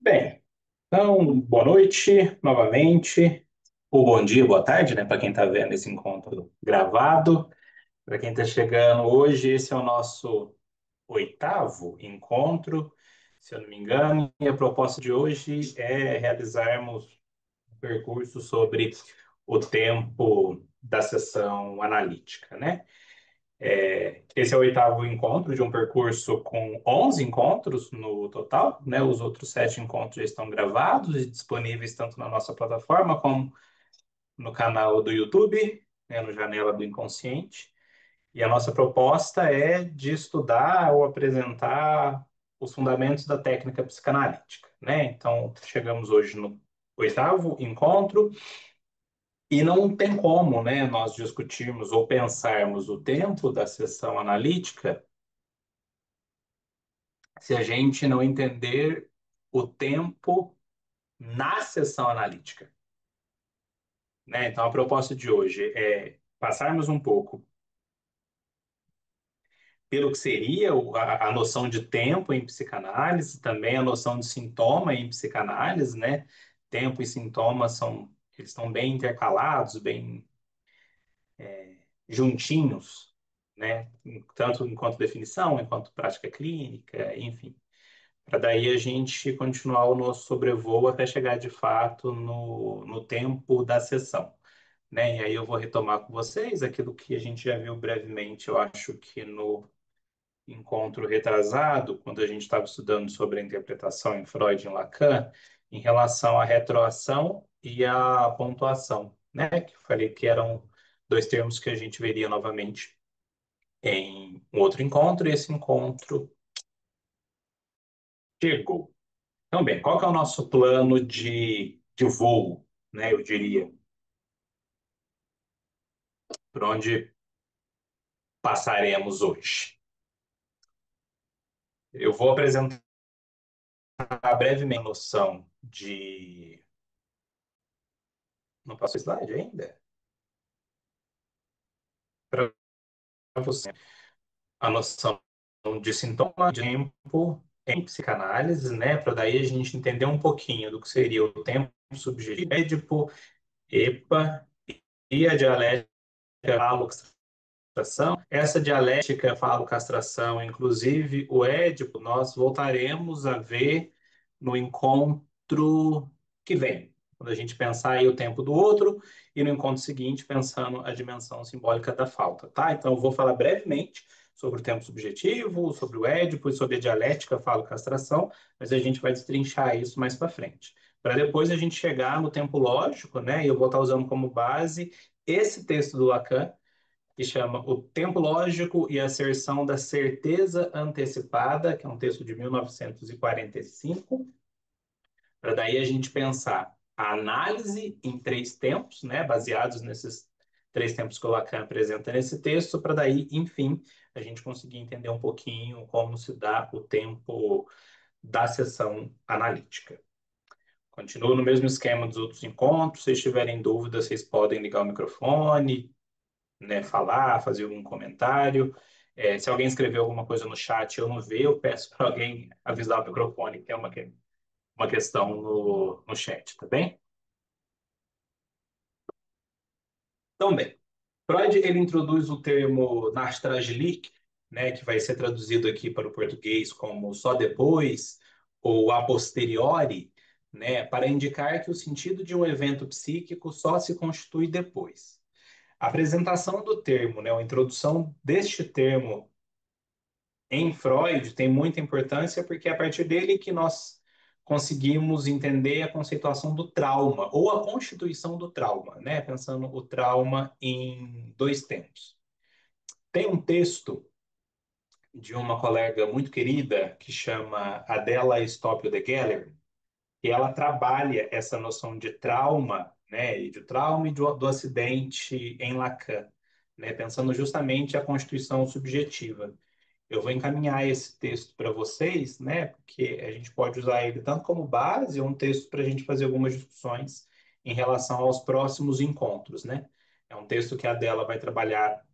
Bem, então, boa noite novamente, ou bom dia, boa tarde, né, para quem está vendo esse encontro gravado. Para quem está chegando hoje, esse é o nosso oitavo encontro, se eu não me engano, e a proposta de hoje é realizarmos um percurso sobre o tempo da sessão analítica, né? Esse é o oitavo encontro de um percurso com 11 encontros no total, né? Os outros sete encontros já estão gravados e disponíveis tanto na nossa plataforma como no canal do YouTube, né? No Janela do Inconsciente. E a nossa proposta é de estudar ou apresentar os fundamentos da técnica psicanalítica, né? Então, chegamos hoje no oitavo encontro e não tem como, né, nós discutirmos ou pensarmos o tempo da sessão analítica se a gente não entender o tempo na sessão analítica, né? Então, a proposta de hoje é passarmos um pouco pelo que seria a noção de tempo em psicanálise, também a noção de sintoma em psicanálise, né? Tempo e sintoma eles estão bem intercalados, bem juntinhos, né? Tanto enquanto definição, enquanto prática clínica, enfim. Para daí a gente continuar o nosso sobrevoo até chegar de fato no tempo da sessão, né? E aí eu vou retomar com vocês aquilo que a gente já viu brevemente, eu acho que no encontro retrasado, quando a gente estava estudando sobre a interpretação em Freud e em Lacan, em relação à retroação e à pontuação, né? Que eu falei que eram dois termos que a gente veria novamente em um outro encontro, e esse encontro chegou. Então, bem, qual que é o nosso plano de voo, né? Eu diria, por onde passaremos hoje. Eu vou apresentar brevemente a noção de. Não passou slide ainda? Para você. A noção de sintoma de tempo em psicanálise, né? Para daí a gente entender um pouquinho do que seria o tempo subjetivo, Édipo, EPA e a dialética castração. Essa dialética falo-castração, inclusive o Édipo, nós voltaremos a ver no encontro que vem, quando a gente pensar aí o tempo do outro e no encontro seguinte pensando a dimensão simbólica da falta, tá? Então eu vou falar brevemente sobre o tempo subjetivo, sobre o Édipo e sobre a dialética falo-castração, mas a gente vai destrinchar isso mais para frente. Para depois a gente chegar no tempo lógico, né? E eu vou estar usando como base esse texto do Lacan, que chama O Tempo Lógico e a Asserção da Certeza Antecipada, que é um texto de 1945, para daí a gente pensar a análise em três tempos, né, baseados nesses três tempos que o Lacan apresenta nesse texto, para daí, enfim, a gente conseguir entender um pouquinho como se dá o tempo da sessão analítica. Continuo no mesmo esquema dos outros encontros. Se tiverem dúvidas, vocês podem ligar o microfone, né, falar, fazer algum comentário. Se alguém escrever alguma coisa no chat e eu não ver, eu peço para alguém avisar o microfone, que é uma questão no chat, tá bem? Então, bem, Freud ele introduz o termo Nachtragelich, né, que vai ser traduzido aqui para o português como só depois ou a posteriori, né, para indicar que o sentido de um evento psíquico só se constitui depois. A apresentação do termo, né, a introdução deste termo em Freud tem muita importância porque é a partir dele que nós conseguimos entender a conceituação do trauma ou a constituição do trauma, né? Pensando o trauma em dois tempos. Tem um texto de uma colega muito querida que chama Adela Stoppel de Geller, que ela trabalha essa noção de trauma, né, e de trauma e do acidente em Lacan, né, pensando justamente a constituição subjetiva. Eu vou encaminhar esse texto para vocês, né? Porque a gente pode usar ele tanto como base ou um texto para a gente fazer algumas discussões em relação aos próximos encontros, né? É um texto que a dela vai trabalhar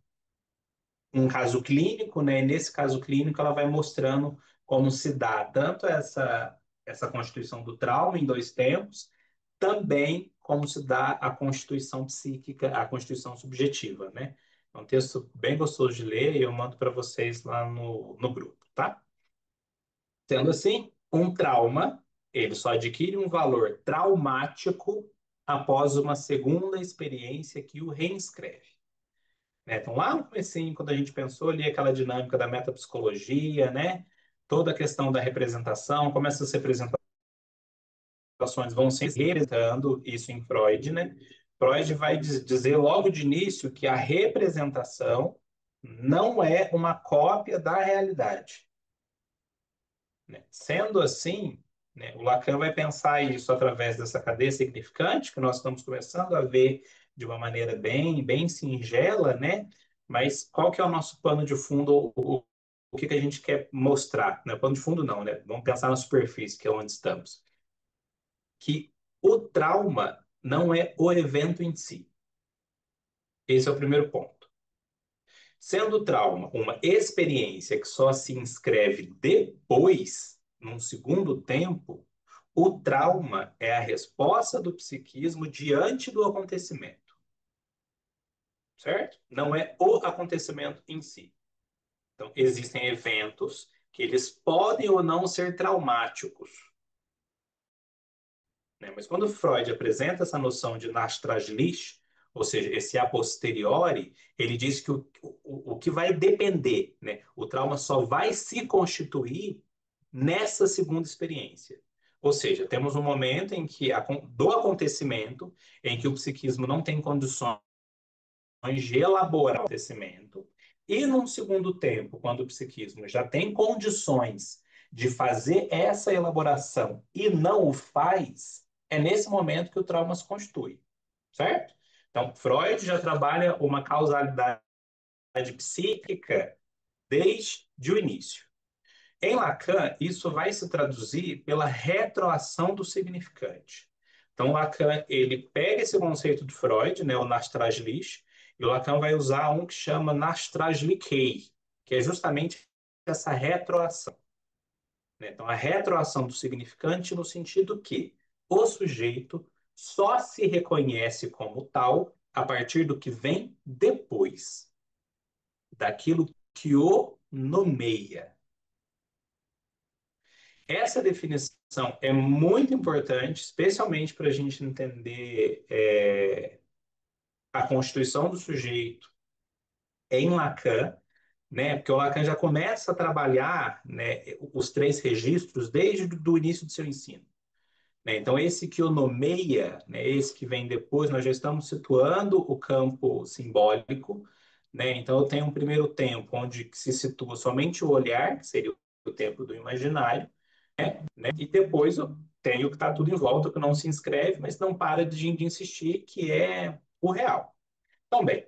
um caso clínico, né? E nesse caso clínico ela vai mostrando como se dá tanto essa essa constituição do trauma em dois tempos, também como se dá a constituição psíquica, a constituição subjetiva, né? É um texto bem gostoso de ler e eu mando para vocês lá no grupo, tá? Sendo assim, um trauma, ele só adquire um valor traumático após uma segunda experiência que o reinscreve. Né? Então, lá no comecinho, quando a gente pensou ali aquela dinâmica da metapsicologia, né? Toda a questão da representação, como essas representações vão se representando, isso em Freud, né? Freud vai dizer logo de início que a representação não é uma cópia da realidade. Né? Sendo assim, né, o Lacan vai pensar isso através dessa cadeia significante que nós estamos começando a ver de uma maneira bem singela, né? Mas qual que é o nosso pano de fundo, o que a gente quer mostrar? Né? Pano de fundo não, né? Vamos pensar na superfície, que é onde estamos. Que o trauma não é o evento em si. Esse é o primeiro ponto. Sendo o trauma uma experiência que só se inscreve depois, num segundo tempo, o trauma é a resposta do psiquismo diante do acontecimento, certo? Não é o acontecimento em si. Então, existem eventos que eles podem ou não ser traumáticos, né? Mas quando Freud apresenta essa noção de Nachträglich, ou seja, esse a posteriori, ele diz que o que vai depender, né? O trauma só vai se constituir nessa segunda experiência. Ou seja, temos um momento em que do acontecimento, em que o psiquismo não tem condições de elaborar o acontecimento, e num segundo tempo, quando o psiquismo já tem condições de fazer essa elaboração e não o faz, é nesse momento que o trauma se constitui, certo? Então, Freud já trabalha uma causalidade psíquica desde o início. Em Lacan, isso vai se traduzir pela retroação do significante. Então, Lacan, ele pega esse conceito de Freud, né, o Nachträglich, e o Lacan vai usar um que chama Nachträglichkeit, que é justamente essa retroação. Né? Então, a retroação do significante no sentido que o sujeito só se reconhece como tal a partir do que vem depois, daquilo que o nomeia. Essa definição é muito importante, especialmente para a gente entender a constituição do sujeito em Lacan, né? Porque o Lacan já começa a trabalhar, né, os três registros desde o início do seu ensino. Né? Então, esse que o nomeia, né, esse que vem depois, nós já estamos situando o campo simbólico. Né? Então, eu tenho um primeiro tempo onde se situa somente o olhar, que seria o tempo do imaginário, né? E depois eu tenho que estar tudo em volta, que não se inscreve, mas não para de insistir, que é o real. Então, bem,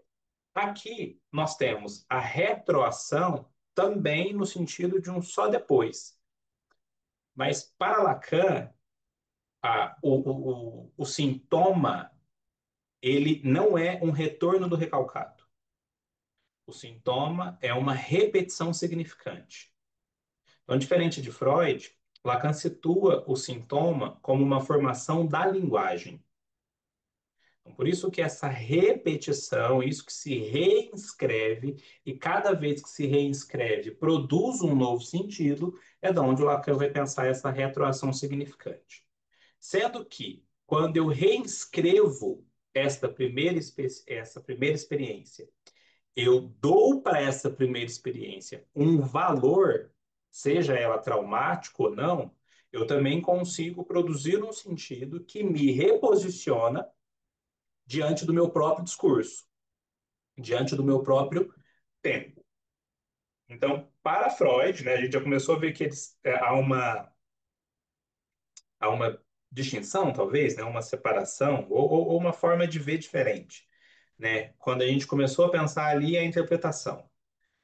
aqui nós temos a retroação também no sentido de um só depois. Mas para Lacan, o sintoma ele não é um retorno do recalcado. O sintoma é uma repetição significante. Então, diferente de Freud, Lacan situa o sintoma como uma formação da linguagem. Então, por isso que essa repetição, isso que se reinscreve, e cada vez que se reinscreve produz um novo sentido, é de onde o Lacan vai pensar essa retroação significante. Sendo que, quando eu reinscrevo essa primeira experiência, eu dou para essa primeira experiência um valor, seja ela traumática ou não, eu também consigo produzir um sentido que me reposiciona diante do meu próprio discurso, diante do meu próprio tempo. Então, para Freud, né, a gente já começou a ver que há uma distinção, talvez, né, uma separação, ou uma forma de ver diferente. Né? Quando a gente começou a pensar ali a interpretação.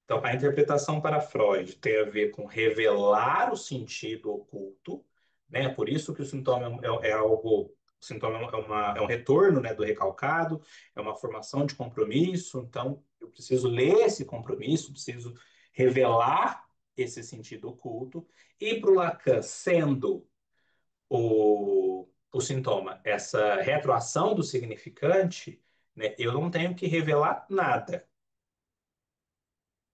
Então, a interpretação para Freud tem a ver com revelar o sentido oculto, né? Por isso que o sintoma é algo, o sintoma é um retorno, né, do recalcado, é uma formação de compromisso. Então, eu preciso ler esse compromisso, preciso revelar esse sentido oculto. E para o Lacan, sendo o sintoma, essa retroação do significante, né, eu não tenho que revelar nada.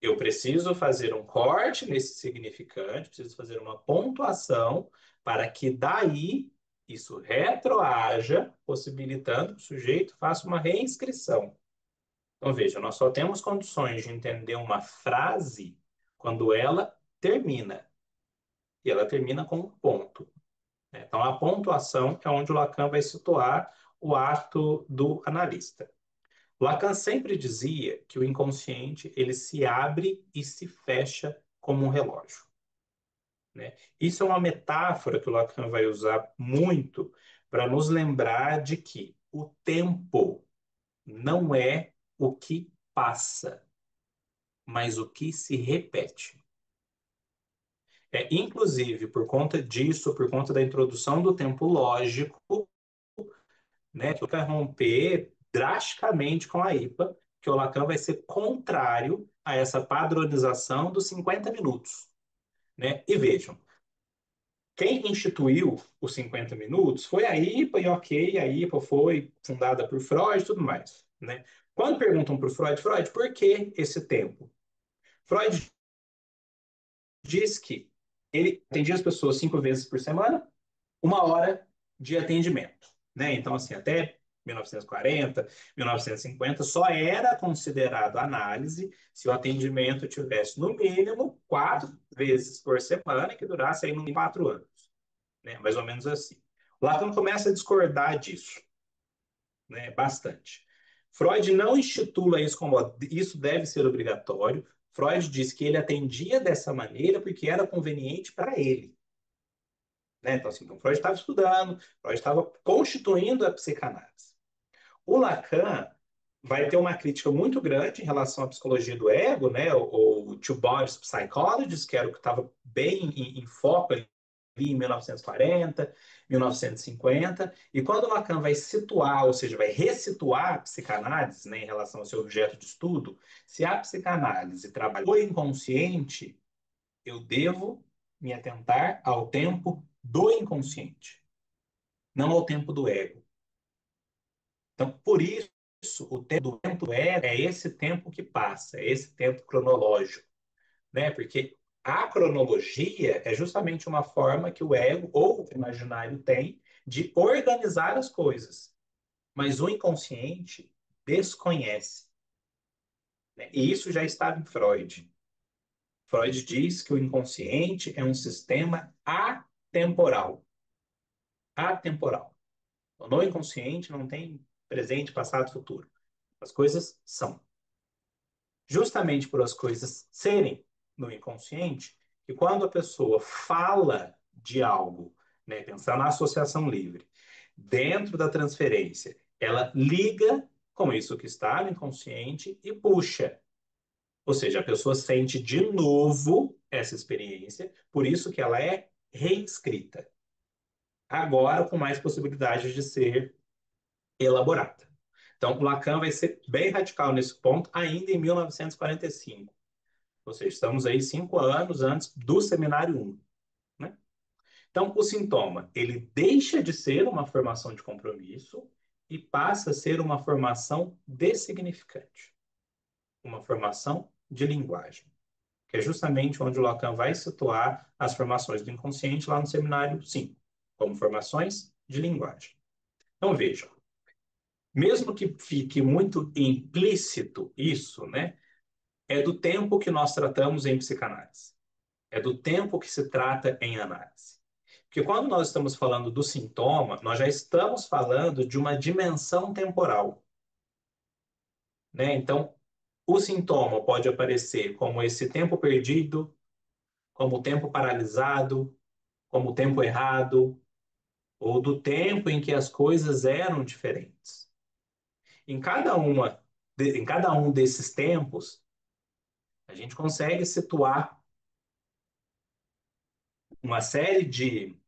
Eu preciso fazer um corte nesse significante, preciso fazer uma pontuação para que daí isso retroaja, possibilitando que o sujeito faça uma reinscrição. Então, veja, nós só temos condições de entender uma frase quando ela termina. E ela termina com um ponto. Né? Então, a pontuação é onde o Lacan vai situar o ato do analista. Lacan sempre dizia que o inconsciente ele se abre e se fecha como um relógio. Né? Isso é uma metáfora que o Lacan vai usar muito para nos lembrar de que o tempo não é o que passa, mas o que se repete. Inclusive, por conta disso, por conta da introdução do tempo lógico, né, que vai romper drasticamente com a IPA, que o Lacan vai ser contrário a essa padronização dos 50 minutos. Né? E vejam, quem instituiu os 50 minutos foi a IPA, e ok, a IPA foi fundada por Freud e tudo mais. Né? Quando perguntam para o Freud, Freud, por que esse tempo? Freud diz que ele atendia as pessoas 5 vezes por semana, 1 hora de atendimento. Né? Então, assim, até 1940, 1950, só era considerado análise se o atendimento tivesse, no mínimo, 4 vezes por semana, que durasse aí, no mínimo, 4 anos. Né? Mais ou menos assim. Lacan começa a discordar disso, né? Bastante. Freud não institula isso como isso deve ser obrigatório. Freud diz que ele atendia dessa maneira porque era conveniente para ele. Né? Então, assim, então, Freud estava estudando, Freud estava constituindo a psicanálise. O Lacan vai ter uma crítica muito grande em relação à psicologia do ego, né? O Two Bodies Psychology, que era o que estava bem em foco ali em 1940, 1950, e quando o Lacan vai situar, ou seja, vai ressituar a psicanálise, né, em relação ao seu objeto de estudo, se a psicanálise trabalha o inconsciente, eu devo me atentar ao tempo do inconsciente, não ao tempo do ego. Então, por isso, o tempo do ego é esse tempo que passa, é esse tempo cronológico, né? Porque a cronologia é justamente uma forma que o ego ou o imaginário tem de organizar as coisas, mas o inconsciente desconhece, né? E isso já estava em Freud. Freud diz que o inconsciente é um sistema atemporal. Atemporal. No inconsciente não tem presente, passado, futuro. As coisas são. Justamente por as coisas serem no inconsciente, e quando a pessoa fala de algo, né, pensar na associação livre, dentro da transferência, ela liga com isso que está no inconsciente e puxa. Ou seja, a pessoa sente de novo essa experiência, por isso que ela é reescrita. Agora com mais possibilidades de ser elaborada. Então, Lacan vai ser bem radical nesse ponto, ainda em 1945. Ou seja, estamos aí 5 anos antes do seminário 1. Né? Então, o sintoma, ele deixa de ser uma formação de compromisso e passa a ser uma formação de significante, uma formação de linguagem, que é justamente onde o Lacan vai situar as formações do inconsciente lá no seminário 5, como formações de linguagem. Então, vejam, mesmo que fique muito implícito isso, né, é do tempo que nós tratamos em psicanálise. É do tempo que se trata em análise. Porque quando nós estamos falando do sintoma, nós já estamos falando de uma dimensão temporal. Né? Então, o sintoma pode aparecer como esse tempo perdido, como tempo paralisado, como tempo errado, ou do tempo em que as coisas eram diferentes. Em cada um desses tempos, a gente consegue situar uma série de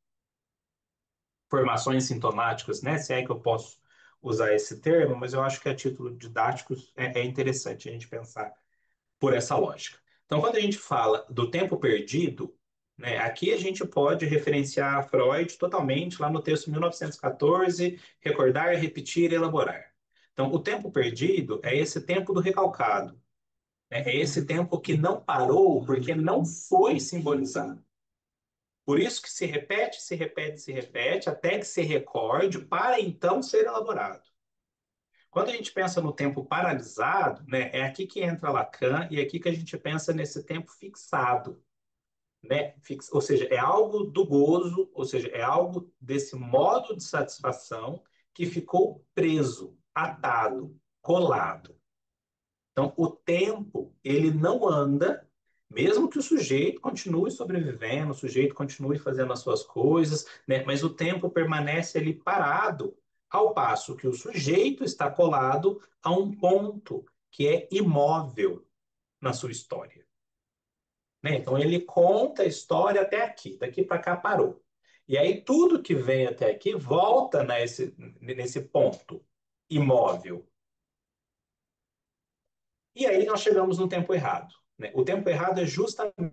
formações sintomáticas, né? Se é que eu posso usar esse termo, mas eu acho que a título didático é interessante a gente pensar por essa lógica. Então, quando a gente fala do tempo perdido, né? Aqui a gente pode referenciar Freud totalmente lá no texto 1914, recordar, repetir, elaborar. Então, o tempo perdido é esse tempo do recalcado, né? É esse tempo que não parou porque não foi simbolizado. Por isso que se repete, se repete, se repete, até que se recorde, para então ser elaborado. Quando a gente pensa no tempo paralisado, né, é aqui que entra Lacan e é aqui que a gente pensa nesse tempo fixado, né? Ou seja, é algo do gozo, ou seja, é algo desse modo de satisfação que ficou preso, atado, colado. Então, o tempo, ele não anda, mesmo que o sujeito continue sobrevivendo, o sujeito continue fazendo as suas coisas, né? Mas o tempo permanece ali parado, ao passo que o sujeito está colado a um ponto que é imóvel na sua história, né? Então, ele conta a história até aqui, daqui para cá parou. E aí, tudo que vem até aqui volta nesse ponto imóvel. E aí nós chegamos no tempo errado, né? O tempo errado é justamente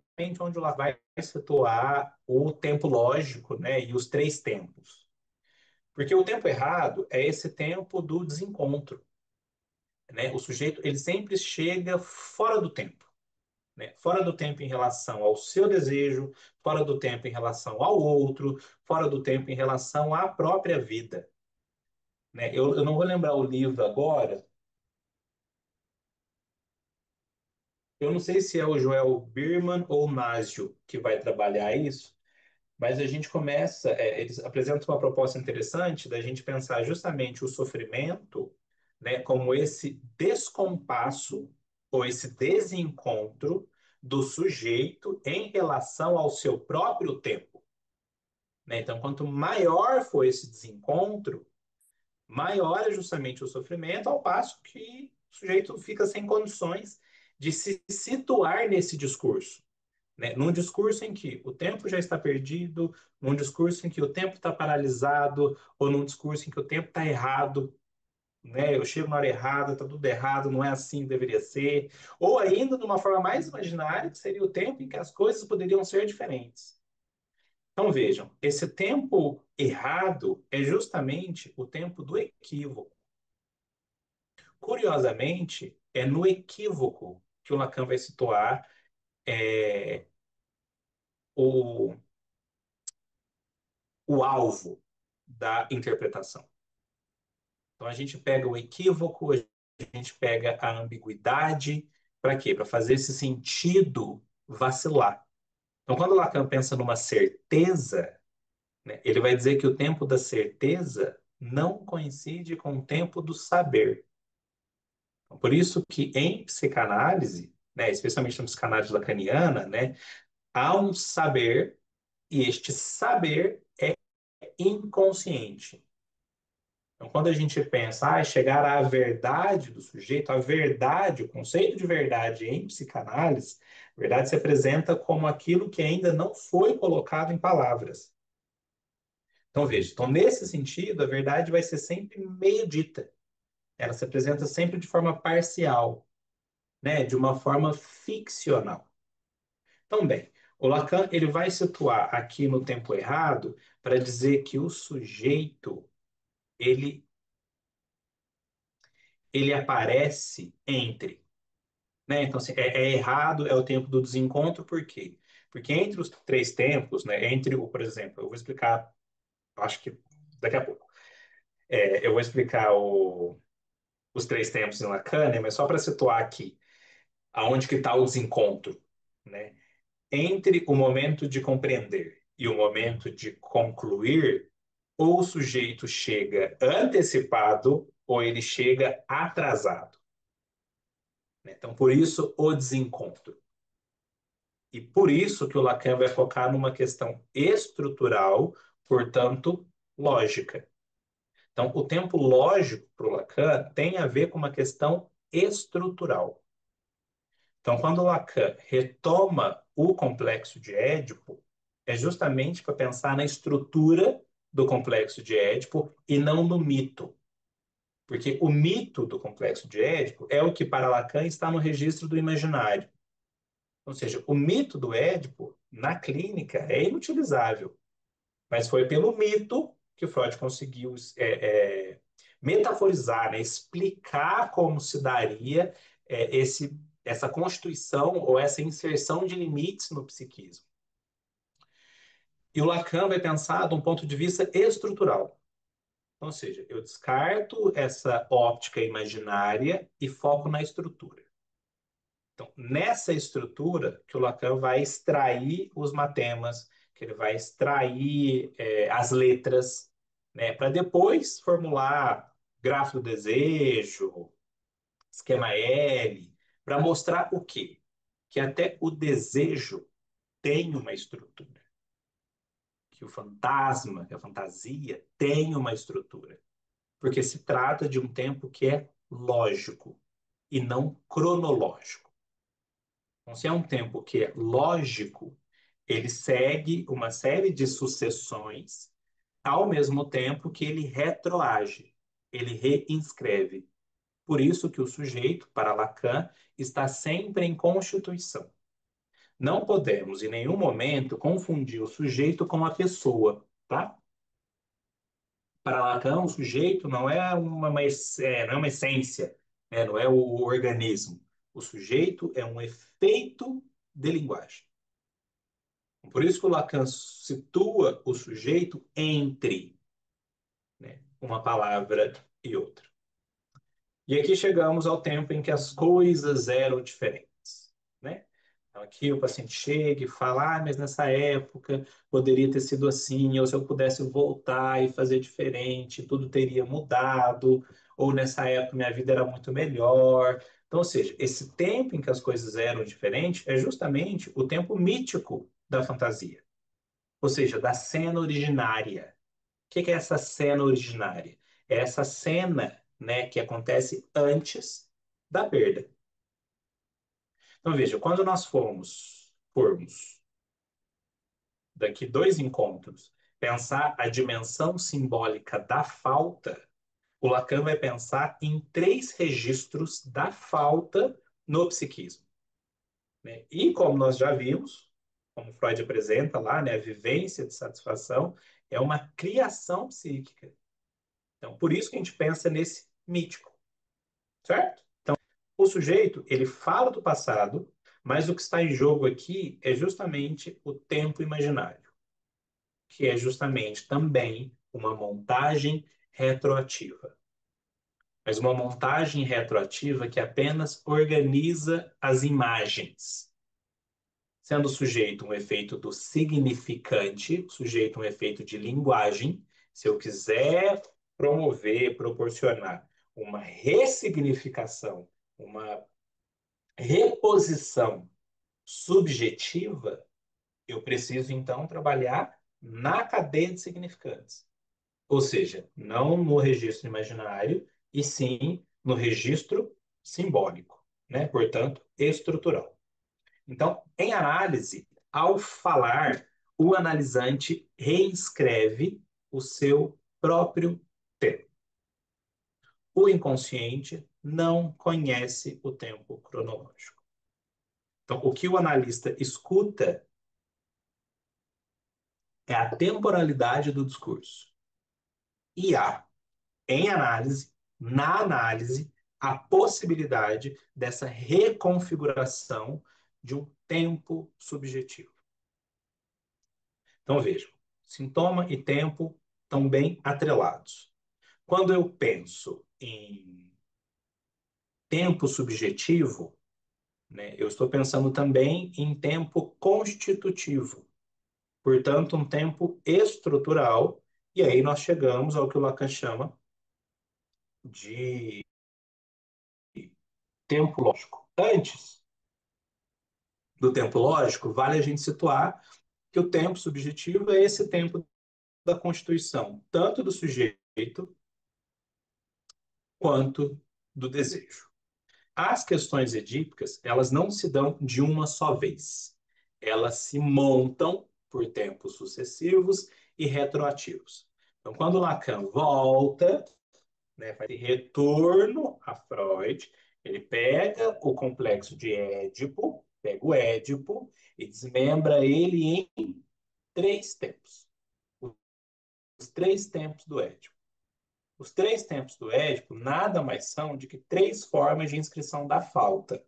onde ela vai situar o tempo lógico, né? E os três tempos. Porque o tempo errado é esse tempo do desencontro, né? O sujeito ele sempre chega fora do tempo, né? Fora do tempo em relação ao seu desejo, fora do tempo em relação ao outro, fora do tempo em relação à própria vida, né? Eu não vou lembrar o livro agora. Eu não sei se é o Joel Birman ou o Nasio que vai trabalhar isso, mas a gente começa, eles apresentam uma proposta interessante da gente pensar justamente o sofrimento, né, como esse descompasso ou esse desencontro do sujeito em relação ao seu próprio tempo, né? Então, quanto maior for esse desencontro, maior é justamente o sofrimento, ao passo que o sujeito fica sem condições de se situar nesse discurso, né? Num discurso em que o tempo já está perdido, num discurso em que o tempo está paralisado, ou num discurso em que o tempo está errado, né? Eu chego na hora errada, está tudo errado, não é assim que deveria ser. Ou ainda, de uma forma mais imaginária, que seria o tempo em que as coisas poderiam ser diferentes. Então, vejam, esse tempo errado é justamente o tempo do equívoco. Curiosamente, é no equívoco que o Lacan vai situar é, o, o alvo da interpretação. Então, a gente pega o equívoco, a gente pega a ambiguidade, para quê? Para fazer esse sentido vacilar. Então, quando Lacan pensa numa certeza, né, ele vai dizer que o tempo da certeza não coincide com o tempo do saber. Então, por isso que em psicanálise, né, especialmente na psicanálise lacaniana, né, há um saber e este saber é inconsciente. Então, quando a gente pensa, chegar à verdade do sujeito, a verdade, o conceito de verdade em psicanálise, a verdade se apresenta como aquilo que ainda não foi colocado em palavras. Então, veja, então, nesse sentido, a verdade vai ser sempre meio dita. Ela se apresenta sempre de forma parcial, né? De uma forma ficcional. Então, bem, o Lacan ele vai situar aqui no tempo errado para dizer que o sujeito ele, ele aparece entre, né? Então, assim, é errado, é o tempo do desencontro, por quê? Porque entre os três tempos, né? Entre o, por exemplo, eu vou explicar, acho que daqui a pouco, eu vou explicar os três tempos em Lacan, né? Mas só para situar aqui, aonde que está o desencontro, né? Entre o momento de compreender e o momento de concluir, ou o sujeito chega antecipado ou ele chega atrasado, né? Então, por isso, o desencontro. E por isso que o Lacan vai focar numa questão estrutural, portanto, lógica. Então, o tempo lógico para o Lacan tem a ver com uma questão estrutural. Então, quando Lacan retoma o complexo de Édipo, é justamente para pensar na estrutura do complexo de Édipo e não no mito. Porque o mito do complexo de Édipo é o que, para Lacan, está no registro do imaginário. Ou seja, o mito do Édipo na clínica é inutilizável, mas foi pelo mito que Freud conseguiu metaforizar, né? Explicar como se daria essa constituição ou essa inserção de limites no psiquismo. E o Lacan vai pensar de um ponto de vista estrutural. Ou seja, eu descarto essa óptica imaginária e foco na estrutura. Então, nessa estrutura que o Lacan vai extrair os matemas, que ele vai extrair as letras, né, para depois formular gráfico do desejo, esquema L, para mostrar o quê? Que até o desejo tem uma estrutura, que o fantasma, que a fantasia tem uma estrutura, porque se trata de um tempo que é lógico e não cronológico. Então, se é um tempo que é lógico, ele segue uma série de sucessões, ao mesmo tempo que ele retroage, ele reinscreve. Por isso que o sujeito, para Lacan, está sempre em constituição. Não podemos, em nenhum momento, confundir o sujeito com a pessoa, tá? Para Lacan, o sujeito não é não é uma essência, né? Não é o organismo. O sujeito é um efeito de linguagem. Por isso que o Lacan situa o sujeito entre, né, uma palavra e outra. E aqui chegamos ao tempo em que as coisas eram diferentes, né? Então, aqui o paciente chega e fala, mas nessa época poderia ter sido assim, ou se eu pudesse voltar e fazer diferente, tudo teria mudado, ou nessa época minha vida era muito melhor. Então, ou seja, esse tempo em que as coisas eram diferentes é justamente o tempo mítico da fantasia, ou seja, da cena originária. O que é essa cena originária? É essa cena, né, que acontece antes da perda. Então, veja, quando nós formos, daqui dois encontros, pensar a dimensão simbólica da falta, o Lacan vai pensar em três registros da falta no psiquismo, né? E como nós já vimos, como Freud apresenta lá, né, a vivência de satisfação é uma criação psíquica. Então, por isso que a gente pensa nesse mítico, certo? O sujeito, ele fala do passado, mas o que está em jogo aqui é justamente o tempo imaginário, que é justamente também uma montagem retroativa. Mas uma montagem retroativa que apenas organiza as imagens, sendo o sujeito um efeito do significante, o sujeito um efeito de linguagem. Se eu quiser promover, proporcionar uma ressignificação, uma reposição subjetiva, eu preciso então trabalhar na cadeia de significantes. Ou seja, não no registro imaginário, e sim no registro simbólico, né? Portanto, estrutural. Então, em análise, ao falar, o analisante reescreve o seu próprio tempo. O inconsciente não conhece o tempo cronológico. Então, o que o analista escuta é a temporalidade do discurso. E há, em análise, na análise, a possibilidade dessa reconfiguração de um tempo subjetivo. Então, vejam, sintoma e tempo estão bem atrelados. Quando eu penso em tempo subjetivo, né, eu estou pensando também em tempo constitutivo, portanto, um tempo estrutural, e aí nós chegamos ao que o Lacan chama de tempo lógico. Antes do tempo lógico, vale a gente situar que o tempo subjetivo é esse tempo da constituição, tanto do sujeito quanto do desejo. As questões edípicas, elas não se dão de uma só vez. Elas se montam por tempos sucessivos e retroativos. Então, quando Lacan volta, né, faz retorno a Freud, ele pega o complexo de Édipo Pega o Édipo e desmembra ele em três tempos. Os três tempos do Édipo. Os três tempos do Édipo nada mais são de que três formas de inscrição da falta.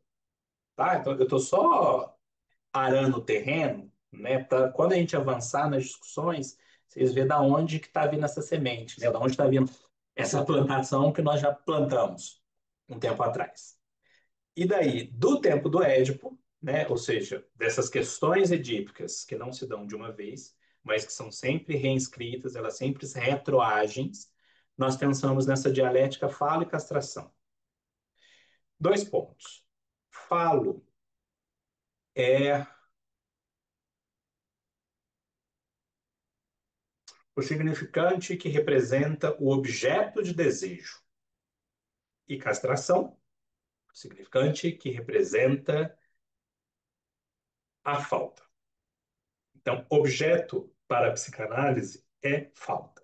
Tá? Então, eu estou só arando o terreno, né, para quando a gente avançar nas discussões, vocês verem da onde que está vindo essa semente, né, da onde está vindo essa plantação que nós já plantamos um tempo atrás. E daí, do tempo do Édipo, né, ou seja, dessas questões edípicas que não se dão de uma vez, mas que são sempre reinscritas, elas sempre retroagem, nós pensamos nessa dialética falo e castração. Dois pontos. Falo é o significante que representa o objeto de desejo. E castração, o significante que representa a falta. Então, objeto para a psicanálise é falta.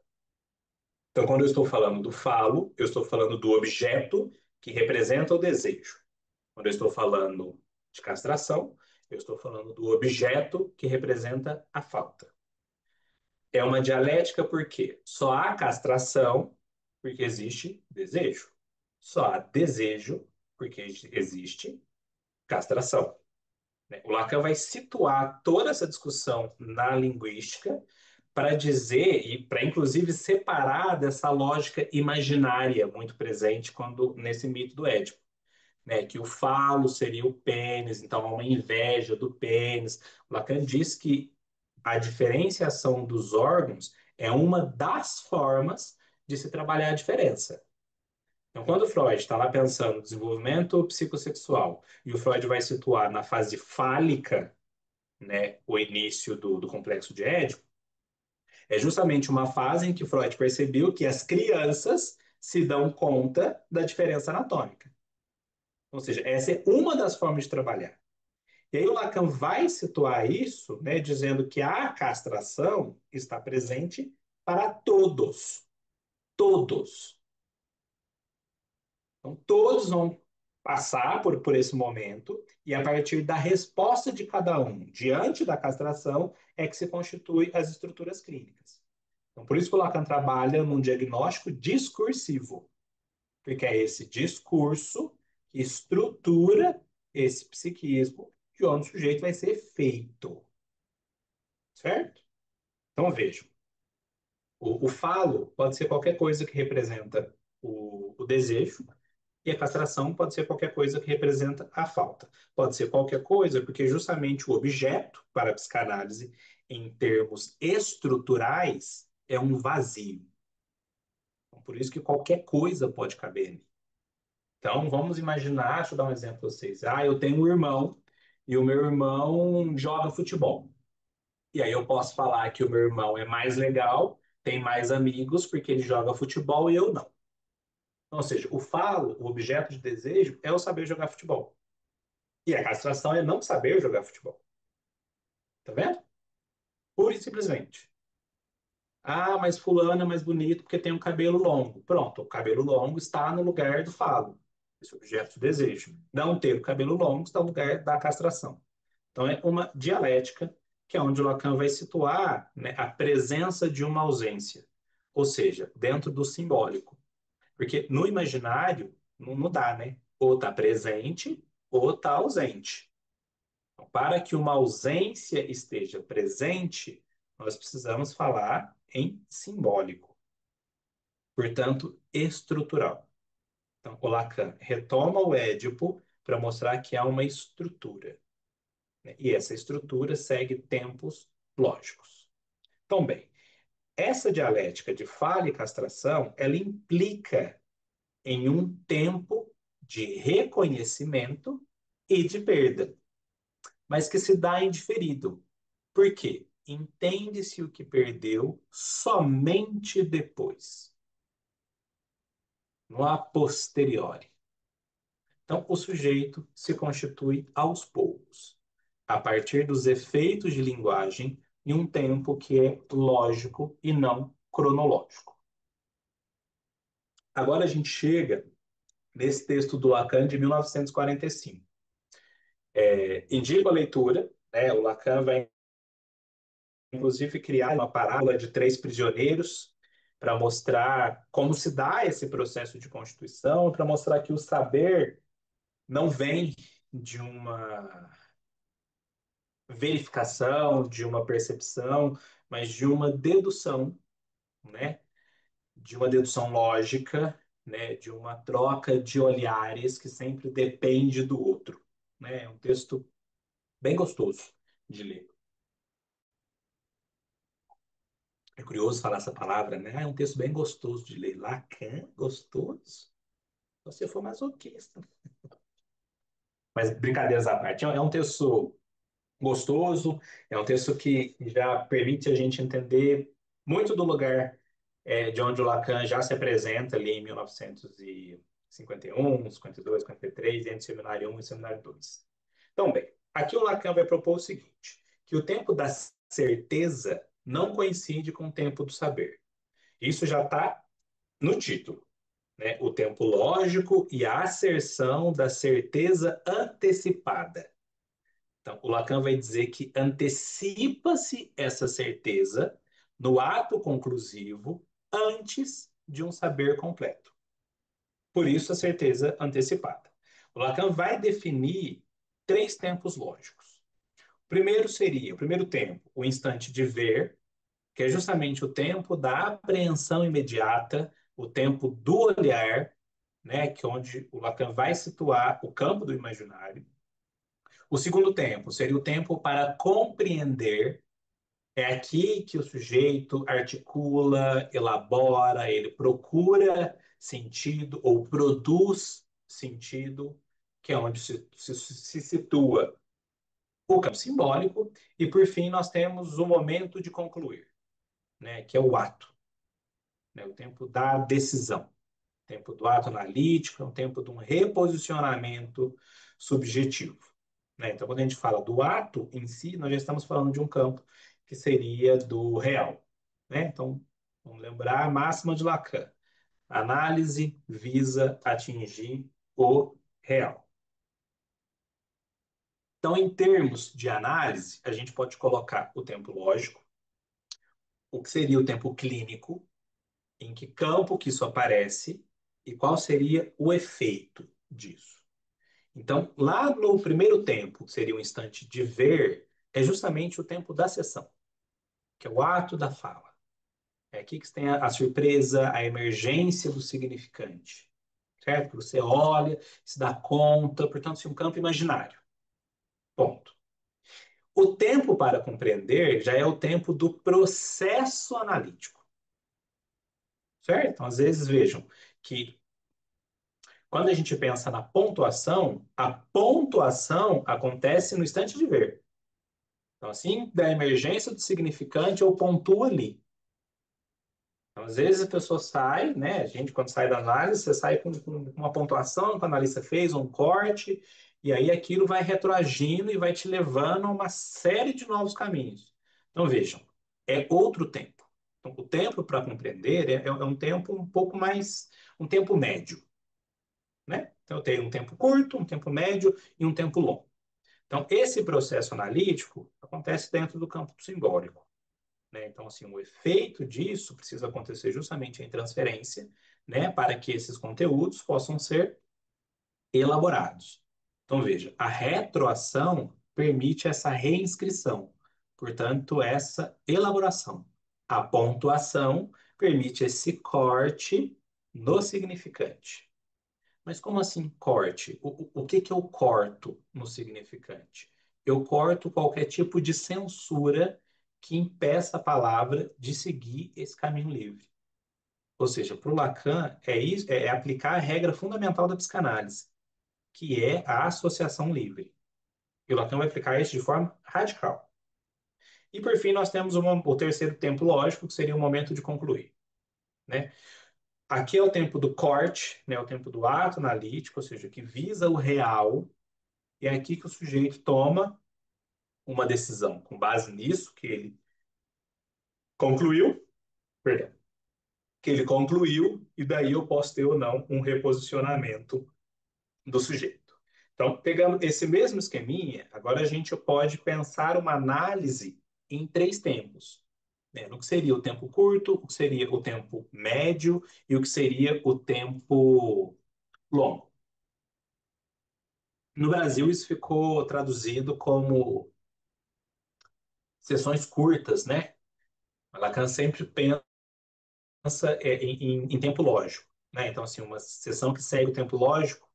Então, quando eu estou falando do falo, eu estou falando do objeto que representa o desejo. Quando eu estou falando de castração, eu estou falando do objeto que representa a falta. É uma dialética porque só há castração porque existe desejo. Só há desejo porque existe castração. O Lacan vai situar toda essa discussão na linguística para dizer e para inclusive separar dessa lógica imaginária muito presente quando nesse mito do Édipo, né, que o falo seria o pênis, então há uma inveja do pênis. O Lacan diz que a diferenciação dos órgãos é uma das formas de se trabalhar a diferença. Então, quando o Freud está lá pensando no desenvolvimento psicossexual e o Freud vai situar na fase fálica, né, o início do complexo de Édipo, é justamente uma fase em que Freud percebeu que as crianças se dão conta da diferença anatômica. Ou seja, essa é uma das formas de trabalhar. E aí o Lacan vai situar isso, né, dizendo que a castração está presente para todos. Todos. Então, todos vão passar por esse momento, e a partir da resposta de cada um diante da castração é que se constituem as estruturas clínicas. Então, por isso que o Lacan trabalha num diagnóstico discursivo, porque é esse discurso que estrutura esse psiquismo de onde o sujeito vai ser feito. Certo? Então, vejam. O falo pode ser qualquer coisa que representa o desejo, e a castração pode ser qualquer coisa que representa a falta. Pode ser qualquer coisa, porque justamente o objeto para a psicanálise, em termos estruturais, é um vazio. Então, por isso que qualquer coisa pode caber nele. Então, vamos imaginar, deixa eu dar um exemplo para vocês. Ah, eu tenho um irmão e o meu irmão joga futebol. E aí eu posso falar que o meu irmão é mais legal, tem mais amigos porque ele joga futebol e eu não. Ou seja, o falo, o objeto de desejo, é o saber jogar futebol. E a castração é não saber jogar futebol. Tá vendo? Pura e simplesmente. Ah, mas fulano é mais bonito porque tem um cabelo longo. Pronto, o cabelo longo está no lugar do falo, esse objeto de desejo. Não ter o cabelo longo está no lugar da castração. Então é uma dialética que é onde o Lacan vai situar, né, a presença de uma ausência, ou seja, dentro do simbólico. Porque no imaginário não dá, né? Ou está presente ou está ausente. Então, para que uma ausência esteja presente, nós precisamos falar em simbólico, portanto, estrutural. Então, o Lacan retoma o Édipo para mostrar que há uma estrutura, né? E essa estrutura segue tempos lógicos. Então, bem, essa dialética de fala e castração, ela implica em um tempo de reconhecimento e de perda, mas que se dá indiferido. Por quê? Entende-se o que perdeu somente depois, no a posteriori. Então, o sujeito se constitui aos poucos, a partir dos efeitos de linguagem, em um tempo que é lógico e não cronológico. Agora a gente chega nesse texto do Lacan de 1945. Indico a leitura, né? O Lacan vai, inclusive, criar uma parábola de três prisioneiros para mostrar como se dá esse processo de constituição, para mostrar que o saber não vem de uma verificação, de uma percepção, mas de uma dedução, né? De uma dedução lógica, né? De uma troca de olhares que sempre depende do outro, né? É um texto bem gostoso de ler. É curioso falar essa palavra, né? É um texto bem gostoso de ler. Lacan, gostoso? Você for masoquista. Mas brincadeiras à parte, é um texto gostoso, é um texto que já permite a gente entender muito do lugar de onde o Lacan já se apresenta ali em 1951, 52, 53, entre Seminário 1 e Seminário 2. Então, bem, aqui o Lacan vai propor o seguinte, que o tempo da certeza não coincide com o tempo do saber. Isso já está no título, né? O tempo lógico e a asserção da certeza antecipada. Então, o Lacan vai dizer que antecipa-se essa certeza no ato conclusivo antes de um saber completo. Por isso, a certeza antecipada. O Lacan vai definir três tempos lógicos. O primeiro tempo, o instante de ver, que é justamente o tempo da apreensão imediata, o tempo do olhar, né, que é onde o Lacan vai situar o campo do imaginário. O segundo tempo seria o tempo para compreender. É aqui que o sujeito articula, elabora, ele procura sentido ou produz sentido, que é onde se situa o campo simbólico. E, por fim, nós temos o momento de concluir, né, que é o ato, né, o tempo da decisão, o tempo do ato analítico, é um tempo de um reposicionamento subjetivo. Né? Então, quando a gente fala do ato em si, nós já estamos falando de um campo que seria do real. Né? Então, vamos lembrar a máxima de Lacan. A análise visa atingir o real. Então, em termos de análise, a gente pode colocar o tempo lógico, o que seria o tempo clínico, em que campo que isso aparece e qual seria o efeito disso. Então, lá no primeiro tempo, que seria o instante de ver, é justamente o tempo da sessão, que é o ato da fala. É aqui que você tem a surpresa, a emergência do significante, certo? Você olha, se dá conta, portanto, se um campo imaginário. Ponto. O tempo para compreender já é o tempo do processo analítico, certo? Então, às vezes, vejam que quando a gente pensa na pontuação, a pontuação acontece no instante de ver. Então, assim, da emergência do significante, eu pontuo ali. Então, às vezes a pessoa sai, né? A gente, quando sai da análise, você sai com uma pontuação que o analista fez, um corte, e aí aquilo vai retroagindo e vai te levando a uma série de novos caminhos. Então, vejam, é outro tempo. Então, o tempo para compreender é um tempo um pouco mais, um tempo médio, né? Então, eu tenho um tempo curto, um tempo médio e um tempo longo. Então, esse processo analítico acontece dentro do campo simbólico. Né? Então, assim, o efeito disso precisa acontecer justamente em transferência, né, para que esses conteúdos possam ser elaborados. Então, veja, a retroação permite essa reinscrição, portanto, essa elaboração. A pontuação permite esse corte no significante. Mas como assim corte? O que eu corto no significante? Eu corto qualquer tipo de censura que impeça a palavra de seguir esse caminho livre. Ou seja, para o Lacan, é aplicar a regra fundamental da psicanálise, que é a associação livre. E o Lacan vai aplicar isso de forma radical. E, por fim, nós temos o terceiro tempo lógico, que seria o momento de concluir. Né? Aqui é o tempo do corte, né, o tempo do ato analítico, ou seja, que visa o real. E é aqui que o sujeito toma uma decisão com base nisso que ele concluiu, perdão, que ele concluiu, e daí eu posso ter ou não um reposicionamento do sujeito. Então, pegando esse mesmo esqueminha, agora a gente pode pensar uma análise em três tempos, né? No que seria o tempo curto, o que seria o tempo médio e o que seria o tempo longo. No Brasil, isso ficou traduzido como sessões curtas, né? Lacan sempre pensa em tempo lógico, né? Então, assim, uma sessão que segue o tempo lógico,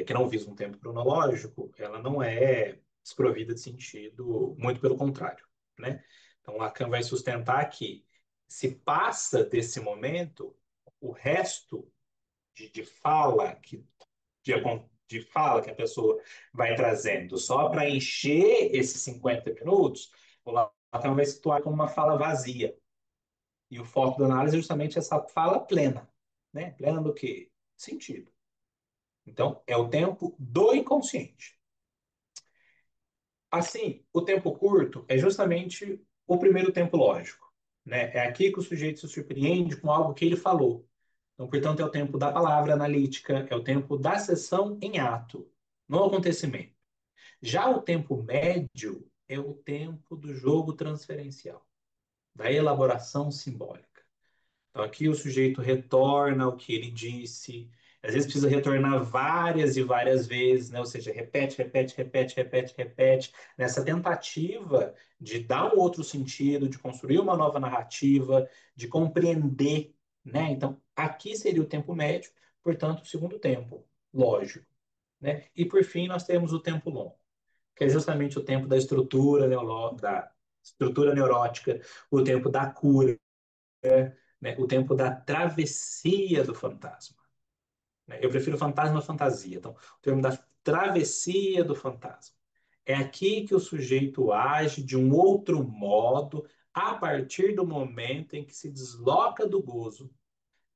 que não visa um tempo cronológico, ela não é desprovida de sentido, muito pelo contrário, né? Então, Lacan vai sustentar que se passa desse momento, o resto de fala de, de fala que a pessoa vai trazendo só para encher esses 50 minutos, o Lacan vai situar como uma fala vazia. E o foco da análise é justamente essa fala plena, né? Plena do quê? Sentido. Então, é o tempo do inconsciente. Assim, o tempo curto é justamente o primeiro tempo lógico, né? É aqui que o sujeito se surpreende com algo que ele falou. Então, portanto, é o tempo da palavra analítica, é o tempo da sessão em ato, no acontecimento. Já o tempo médio é o tempo do jogo transferencial, da elaboração simbólica. Então, aqui o sujeito retorna o que ele disse, às vezes precisa retornar várias e várias vezes, né? Ou seja, repete, repete, repete, repete, repete, nessa tentativa de dar um outro sentido, de construir uma nova narrativa, de compreender, né? Então, aqui seria o tempo médio, portanto, o segundo tempo, lógico, né? E por fim, nós temos o tempo longo, que é justamente o tempo da da estrutura neurótica, o tempo da cura, né, o tempo da travessia do fantasma. Né? Eu prefiro fantasma a fantasia. Então, o termo da travessia do fantasma. É aqui que o sujeito age de um outro modo a partir do momento em que se desloca do gozo.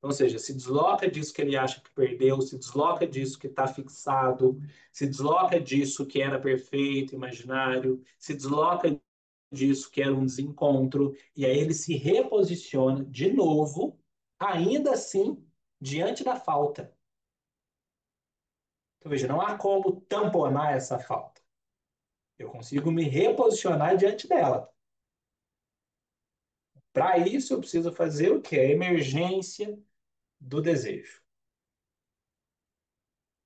Ou seja, se desloca disso que ele acha que perdeu, se desloca disso que está fixado, se desloca disso que era perfeito, imaginário, se desloca disso que era um desencontro, e aí ele se reposiciona de novo, ainda assim, diante da falta. Então, veja, não há como tamponar essa falta. Eu consigo me reposicionar diante dela. Para isso, eu preciso fazer o que? A emergência do desejo.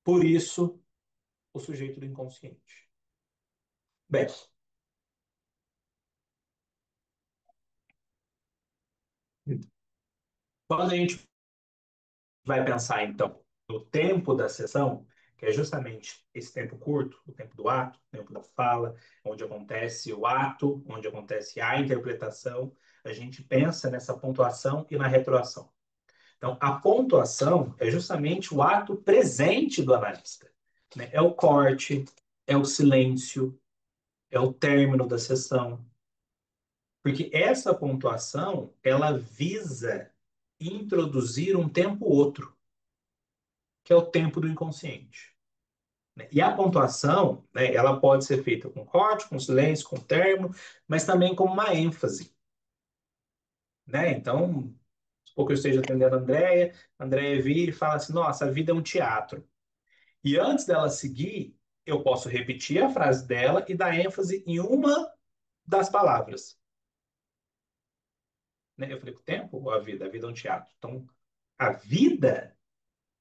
Por isso, o sujeito do inconsciente. Bem, quando a gente vai pensar, então, no tempo da sessão, que é justamente esse tempo curto, o tempo do ato, o tempo da fala, onde acontece o ato, onde acontece a interpretação, a gente pensa nessa pontuação e na retroação. Então, a pontuação é justamente o ato presente do analista, né? É o corte, é o silêncio, é o término da sessão, porque essa pontuação, ela visa introduzir um tempo outro, que é o tempo do inconsciente. Né? E a pontuação, né, ela pode ser feita com corte, com silêncio, com término, mas também com uma ênfase. Né? Então, supor que eu esteja atendendo a Andréia vira e fala assim, nossa, a vida é um teatro. E antes dela seguir, eu posso repetir a frase dela e dar ênfase em uma das palavras. Né? Eu falei, o tempo ou a vida? A vida é um teatro. Então, a vida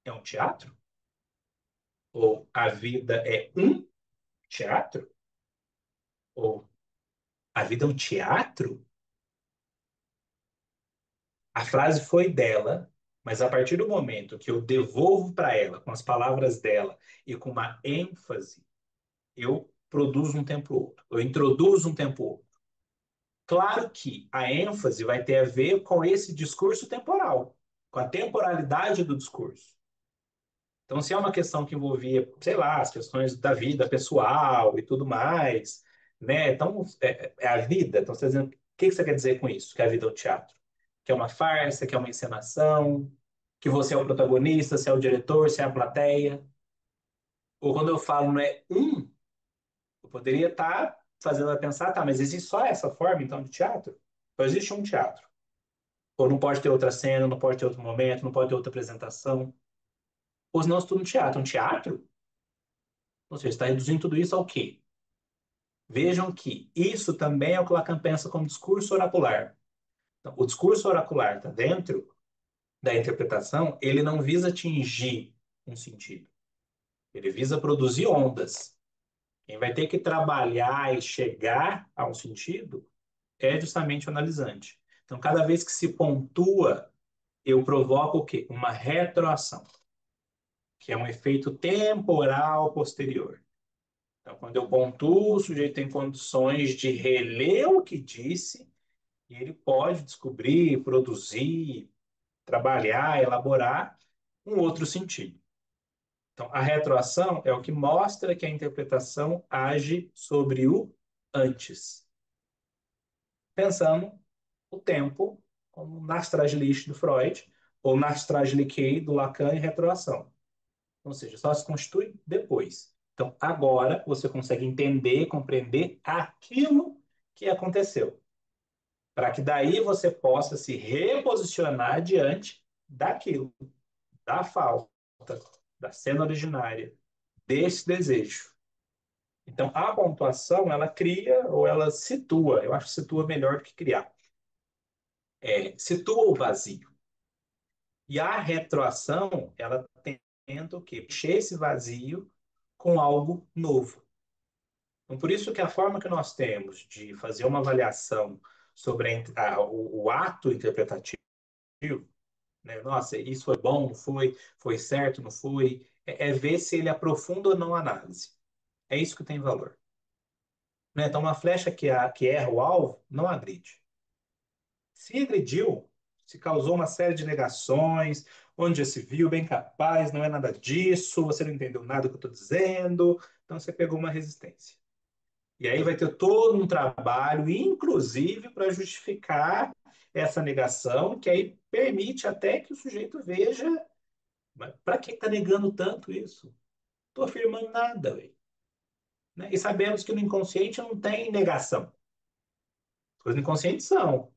é um teatro? Ou a vida é um teatro? Ou a vida é um teatro? A frase foi dela, mas a partir do momento que eu devolvo para ela, com as palavras dela e com uma ênfase, eu produzo um tempo outro, eu introduzo um tempo outro. Claro que a ênfase vai ter a ver com esse discurso temporal, com a temporalidade do discurso. Então, se é uma questão que envolvia, sei lá, as questões da vida pessoal e tudo mais, né? Então, é a vida. Então, você está dizendo, o que você quer dizer com isso? Que a vida é o teatro? Que é uma farsa, que é uma encenação, que você é o protagonista, você é o diretor, você é a plateia. Ou quando eu falo não é um, eu poderia estar fazendo ela pensar, tá, mas existe só essa forma, então, de teatro? Só existe um teatro. Ou não pode ter outra cena, não pode ter outro momento, não pode ter outra apresentação. Ou senão, é tudo um teatro. Um teatro? Ou seja, está reduzindo tudo isso ao quê? Vejam que isso também é o que Lacan pensa como discurso oracular. Então, o discurso oracular está dentro da interpretação, ele não visa atingir um sentido, ele visa produzir ondas. Quem vai ter que trabalhar e chegar a um sentido é justamente o analisante. Então, cada vez que se pontua, eu provoco o quê? Uma retroação, que é um efeito temporal posterior. Então, quando eu pontuo, o sujeito tem condições de reler o que disse e ele pode descobrir, produzir, trabalhar, elaborar um outro sentido. Então, a retroação é o que mostra que a interpretação age sobre o antes, pensando o tempo como Nachträglich do Freud ou Nachträglichkeit do Lacan em retroação. Ou seja, só se constitui depois. Então, agora você consegue entender, compreender aquilo que aconteceu, para que daí você possa se reposicionar diante daquilo, da falta, da cena originária, desse desejo. Então, a pontuação, ela cria ou ela situa, eu acho que situa melhor do que criar, situa o vazio. E a retroação, ela tenta o quê? Encher esse vazio com algo novo. Então, por isso que a forma que nós temos de fazer uma avaliação sobre o ato interpretativo, né? Nossa, isso foi bom, não foi? Foi certo, não foi? É ver se ele aprofunda ou não a análise. É isso que tem valor. Né? Então, uma flecha que erra o alvo, não agride. Se agrediu, se causou uma série de negações, onde já se viu bem capaz, não é nada disso, você não entendeu nada do que eu estou dizendo, então você pegou uma resistência. E aí vai ter todo um trabalho, inclusive para justificar essa negação, que aí permite até que o sujeito veja, mas para que está negando tanto isso? Estou afirmando nada, véio, né? E sabemos que no inconsciente não tem negação. As coisas inconscientes são.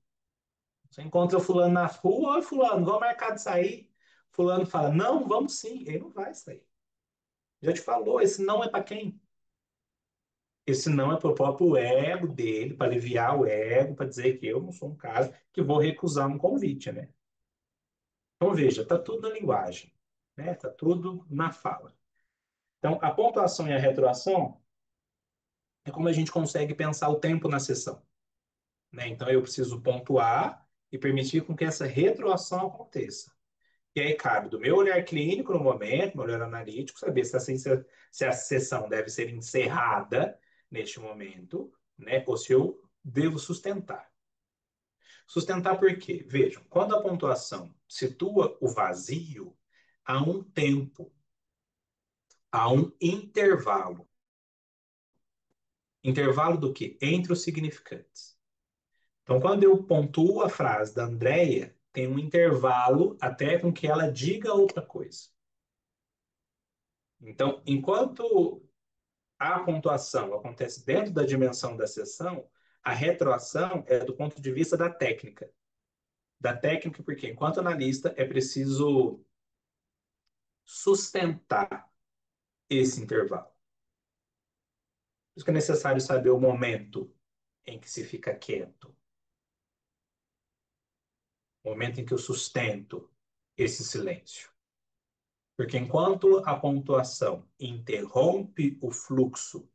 Você encontra o fulano na rua, oi fulano, vamos marcar de sair. Fulano fala, não, vamos sim. Ele não vai sair. Já te falou, esse não é para quem? Esse não é para o próprio ego dele, para aliviar o ego, para dizer que eu não sou um cara que vou recusar um convite, né? Então veja, tá tudo na linguagem, né? Tá tudo na fala. Então a pontuação e a retroação é como a gente consegue pensar o tempo na sessão, né? Então eu preciso pontuar e permitir com que essa retroação aconteça. E aí cabe do meu olhar clínico no momento, meu olhar analítico, saber se a sessão deve ser encerrada neste momento, né? Ou se eu devo sustentar. Sustentar por quê? Vejam, quando a pontuação situa o vazio, há um tempo, há um intervalo. Intervalo do quê? Entre os significantes. Então, quando eu pontuo a frase da Andrea, tem um intervalo até com que ela diga outra coisa. Então, enquanto a pontuação acontece dentro da dimensão da sessão, a retroação é do ponto de vista da técnica. Da técnica, porque enquanto analista é preciso sustentar esse intervalo. Por isso que é necessário saber o momento em que se fica quieto, o momento em que eu sustento esse silêncio. Porque enquanto a pontuação interrompe o fluxo,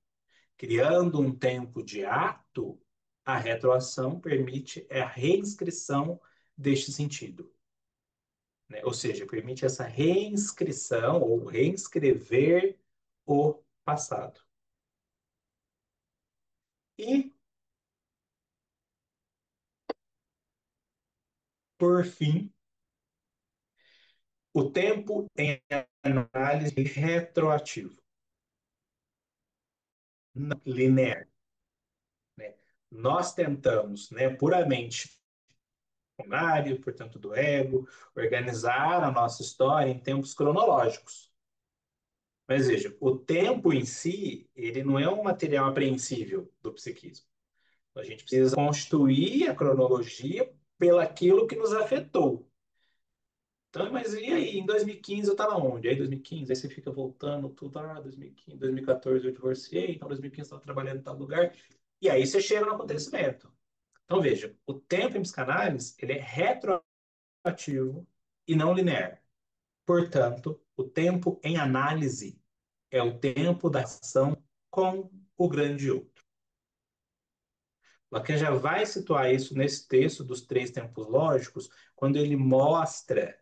criando um tempo de ato, a retroação permite a reinscrição deste sentido, né? Ou seja, permite essa reinscrição ou reescrever o passado. E, por fim, o tempo em análise retroativo, não linear, né? Nós tentamos, né, puramente primário, portanto do ego, organizar a nossa história em tempos cronológicos. Mas veja, o tempo em si, ele não é um material apreensível do psiquismo. A gente precisa construir a cronologia pelaquilo que nos afetou. Então, mas e aí, em 2015 eu estava onde? Aí 2015, aí você fica voltando tudo, 2015, 2014 eu divorciei, então 2015 eu estava trabalhando em tal lugar, e aí você chega no acontecimento. Então veja, o tempo em psicanálise, ele é retroativo e não linear. Portanto, o tempo em análise é o tempo da ação com o grande eu. Lacan já vai situar isso nesse texto dos três tempos lógicos, quando ele mostra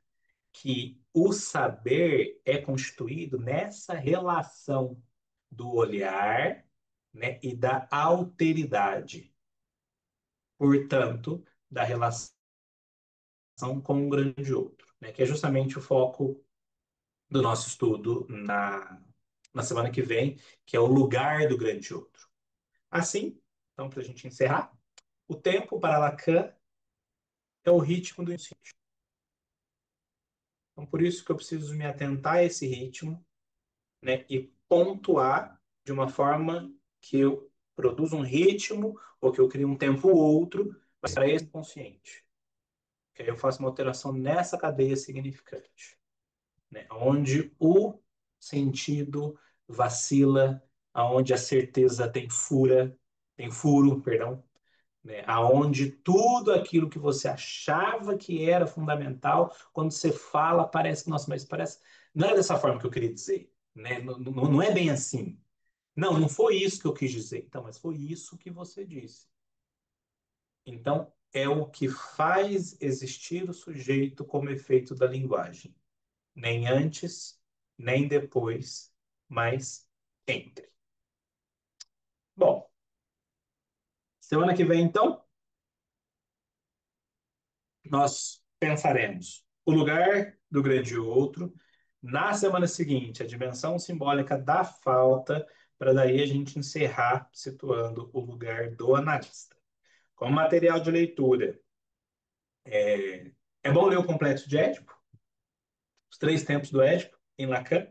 que o saber é constituído nessa relação do olhar, né, e da alteridade, portanto, da relação com um grande outro, né, que é justamente o foco do nosso estudo na semana que vem, que é o lugar do grande outro. Assim, então, para a gente encerrar, o tempo para Lacan é o ritmo do incêndio. Então, por isso que eu preciso me atentar a esse ritmo, né, e pontuar de uma forma que eu produza um ritmo ou que eu crie um tempo ou outro para esse consciente. Que aí eu faço uma alteração nessa cadeia significante, né, onde o sentido vacila, aonde a certeza tem furo, perdão, né, aonde tudo aquilo que você achava que era fundamental, quando você fala, parece, nossa, mas parece, não é dessa forma que eu queria dizer, né? Não, não é bem assim. Não, não foi isso que eu quis dizer. Então, mas foi isso que você disse. Então, é o que faz existir o sujeito como efeito da linguagem. Nem antes, nem depois, mas entre. Bom, semana que vem, então, nós pensaremos o lugar do grande outro. Na semana seguinte, a dimensão simbólica da falta, para daí a gente encerrar situando o lugar do analista. Como material de leitura, é bom ler o Complexo de Édipo, os três tempos do Édipo, em Lacan.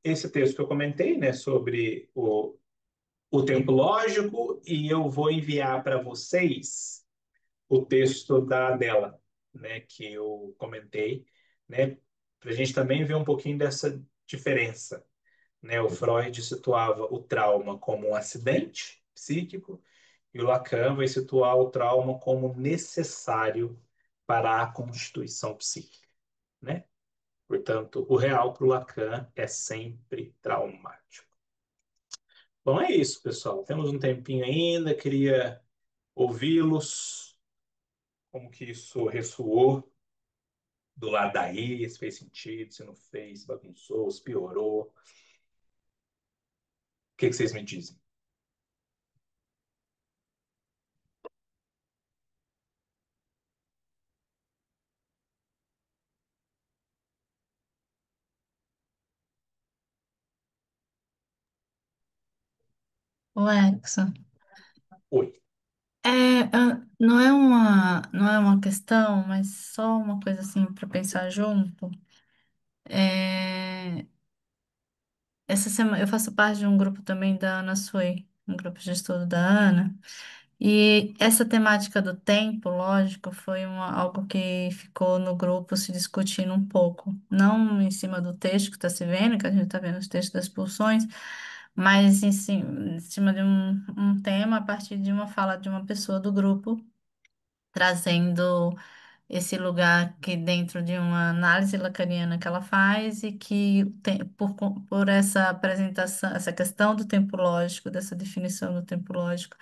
Esse texto que eu comentei, né, sobre o tempo lógico, e eu vou enviar para vocês o texto da Adela, né, que eu comentei, né, para a gente também ver um pouquinho dessa diferença, né? O Freud situava o trauma como um acidente psíquico e o Lacan vai situar o trauma como necessário para a constituição psíquica, né? Portanto, o real para o Lacan é sempre traumático. Bom, é isso, pessoal. Temos um tempinho ainda, queria ouvi-los, como que isso ressoou do lado daí, se fez sentido, se não fez, se bagunçou, se piorou. O que que vocês me dizem? O Exo. Oi. Não é uma questão, mas só uma coisa assim para pensar junto. É, essa semana eu faço parte de um grupo também da Ana Sui, um grupo de estudo da Ana. E essa temática do tempo, lógico, foi algo que ficou no grupo se discutindo um pouco. Não em cima do texto que está se vendo, que a gente está vendo os textos das pulsões, mas em cima de um tema a partir de uma fala de uma pessoa do grupo, trazendo esse lugar que dentro de uma análise lacaniana que ela faz e que por essa apresentação, essa questão do tempo lógico, dessa definição do tempo lógico,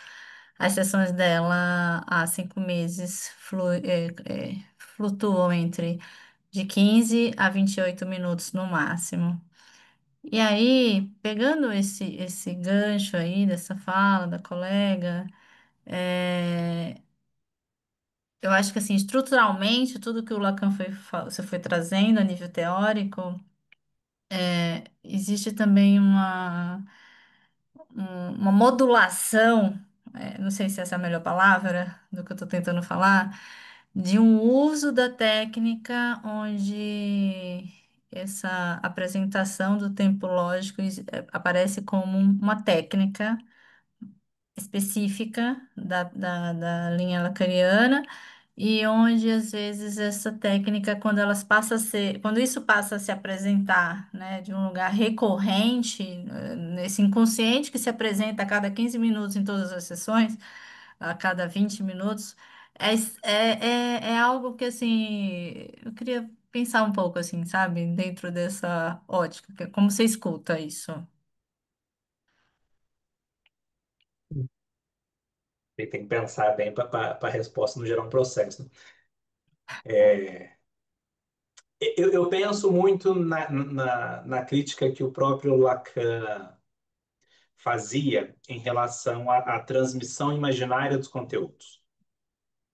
as sessões dela há 5 meses flutuam entre de 15 a 28 minutos no máximo. E aí, pegando esse gancho aí dessa fala da colega, é, eu acho que assim, estruturalmente, tudo que o Lacan você foi trazendo a nível teórico, existe também uma modulação, não sei se essa é a melhor palavra do que eu estou tentando falar, de um uso da técnica onde essa apresentação do tempo lógico aparece como uma técnica específica da linha lacaniana e onde às vezes essa técnica, quando isso passa a se apresentar, né, de um lugar recorrente, nesse inconsciente que se apresenta a cada 15 minutos em todas as sessões, a cada 20 minutos, é algo que, assim, eu queria pensar um pouco, assim, sabe, dentro dessa ótica, como você escuta isso? E tem que pensar bem para a resposta não gerar um processo. É, eu penso muito na crítica que o próprio Lacan fazia em relação à transmissão imaginária dos conteúdos,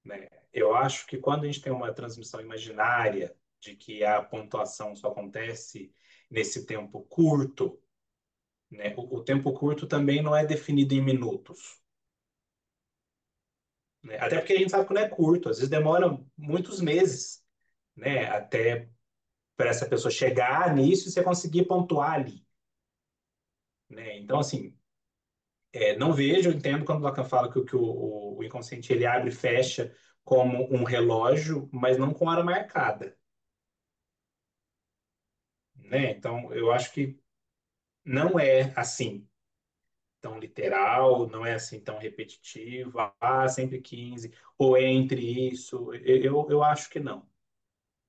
né? Eu acho que quando a gente tem uma transmissão imaginária de que a pontuação só acontece nesse tempo curto, né? O tempo curto também não é definido em minutos, né? Até porque a gente sabe que não é curto, às vezes demora muitos meses, né? Até para essa pessoa chegar nisso e você conseguir pontuar ali, né? Então, assim, não vejo, eu entendo quando o Lacan fala que o inconsciente ele abre e fecha como um relógio, mas não com hora marcada, né? Então, eu acho que não é assim tão literal, não é assim tão repetitivo, sempre 15 ou entre isso, eu acho que não,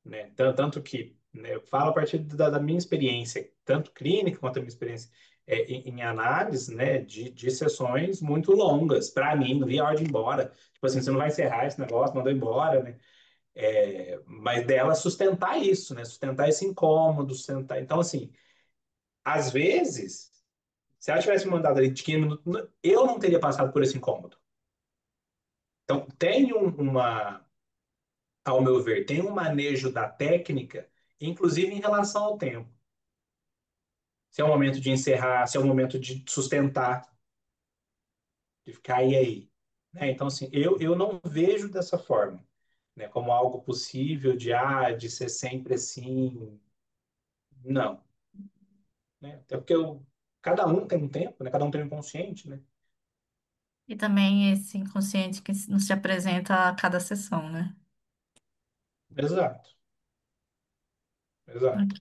né? Tanto que, né, eu falo a partir da minha experiência, tanto clínica quanto a minha experiência em análise, né, de sessões muito longas. Para mim, não vi a hora de ir embora. Tipo assim, você não vai encerrar esse negócio, mandou embora, né? Mas dela sustentar isso, né? Sustentar esse incômodo, sustentar. Então, assim, às vezes, se ela tivesse me mandado ali de 15 minutos, eu não teria passado por esse incômodo. Então, tem ao meu ver, tem um manejo da técnica, inclusive em relação ao tempo. Se é o momento de encerrar, se é o momento de sustentar, de ficar aí. Né? Então, assim, eu não vejo dessa forma, né? Como algo possível de ser sempre assim. Não. Né? Até porque cada um tem um tempo, né? Cada um tem um inconsciente, né? E também esse inconsciente que nos se apresenta a cada sessão, né? Exato, exato. Ok,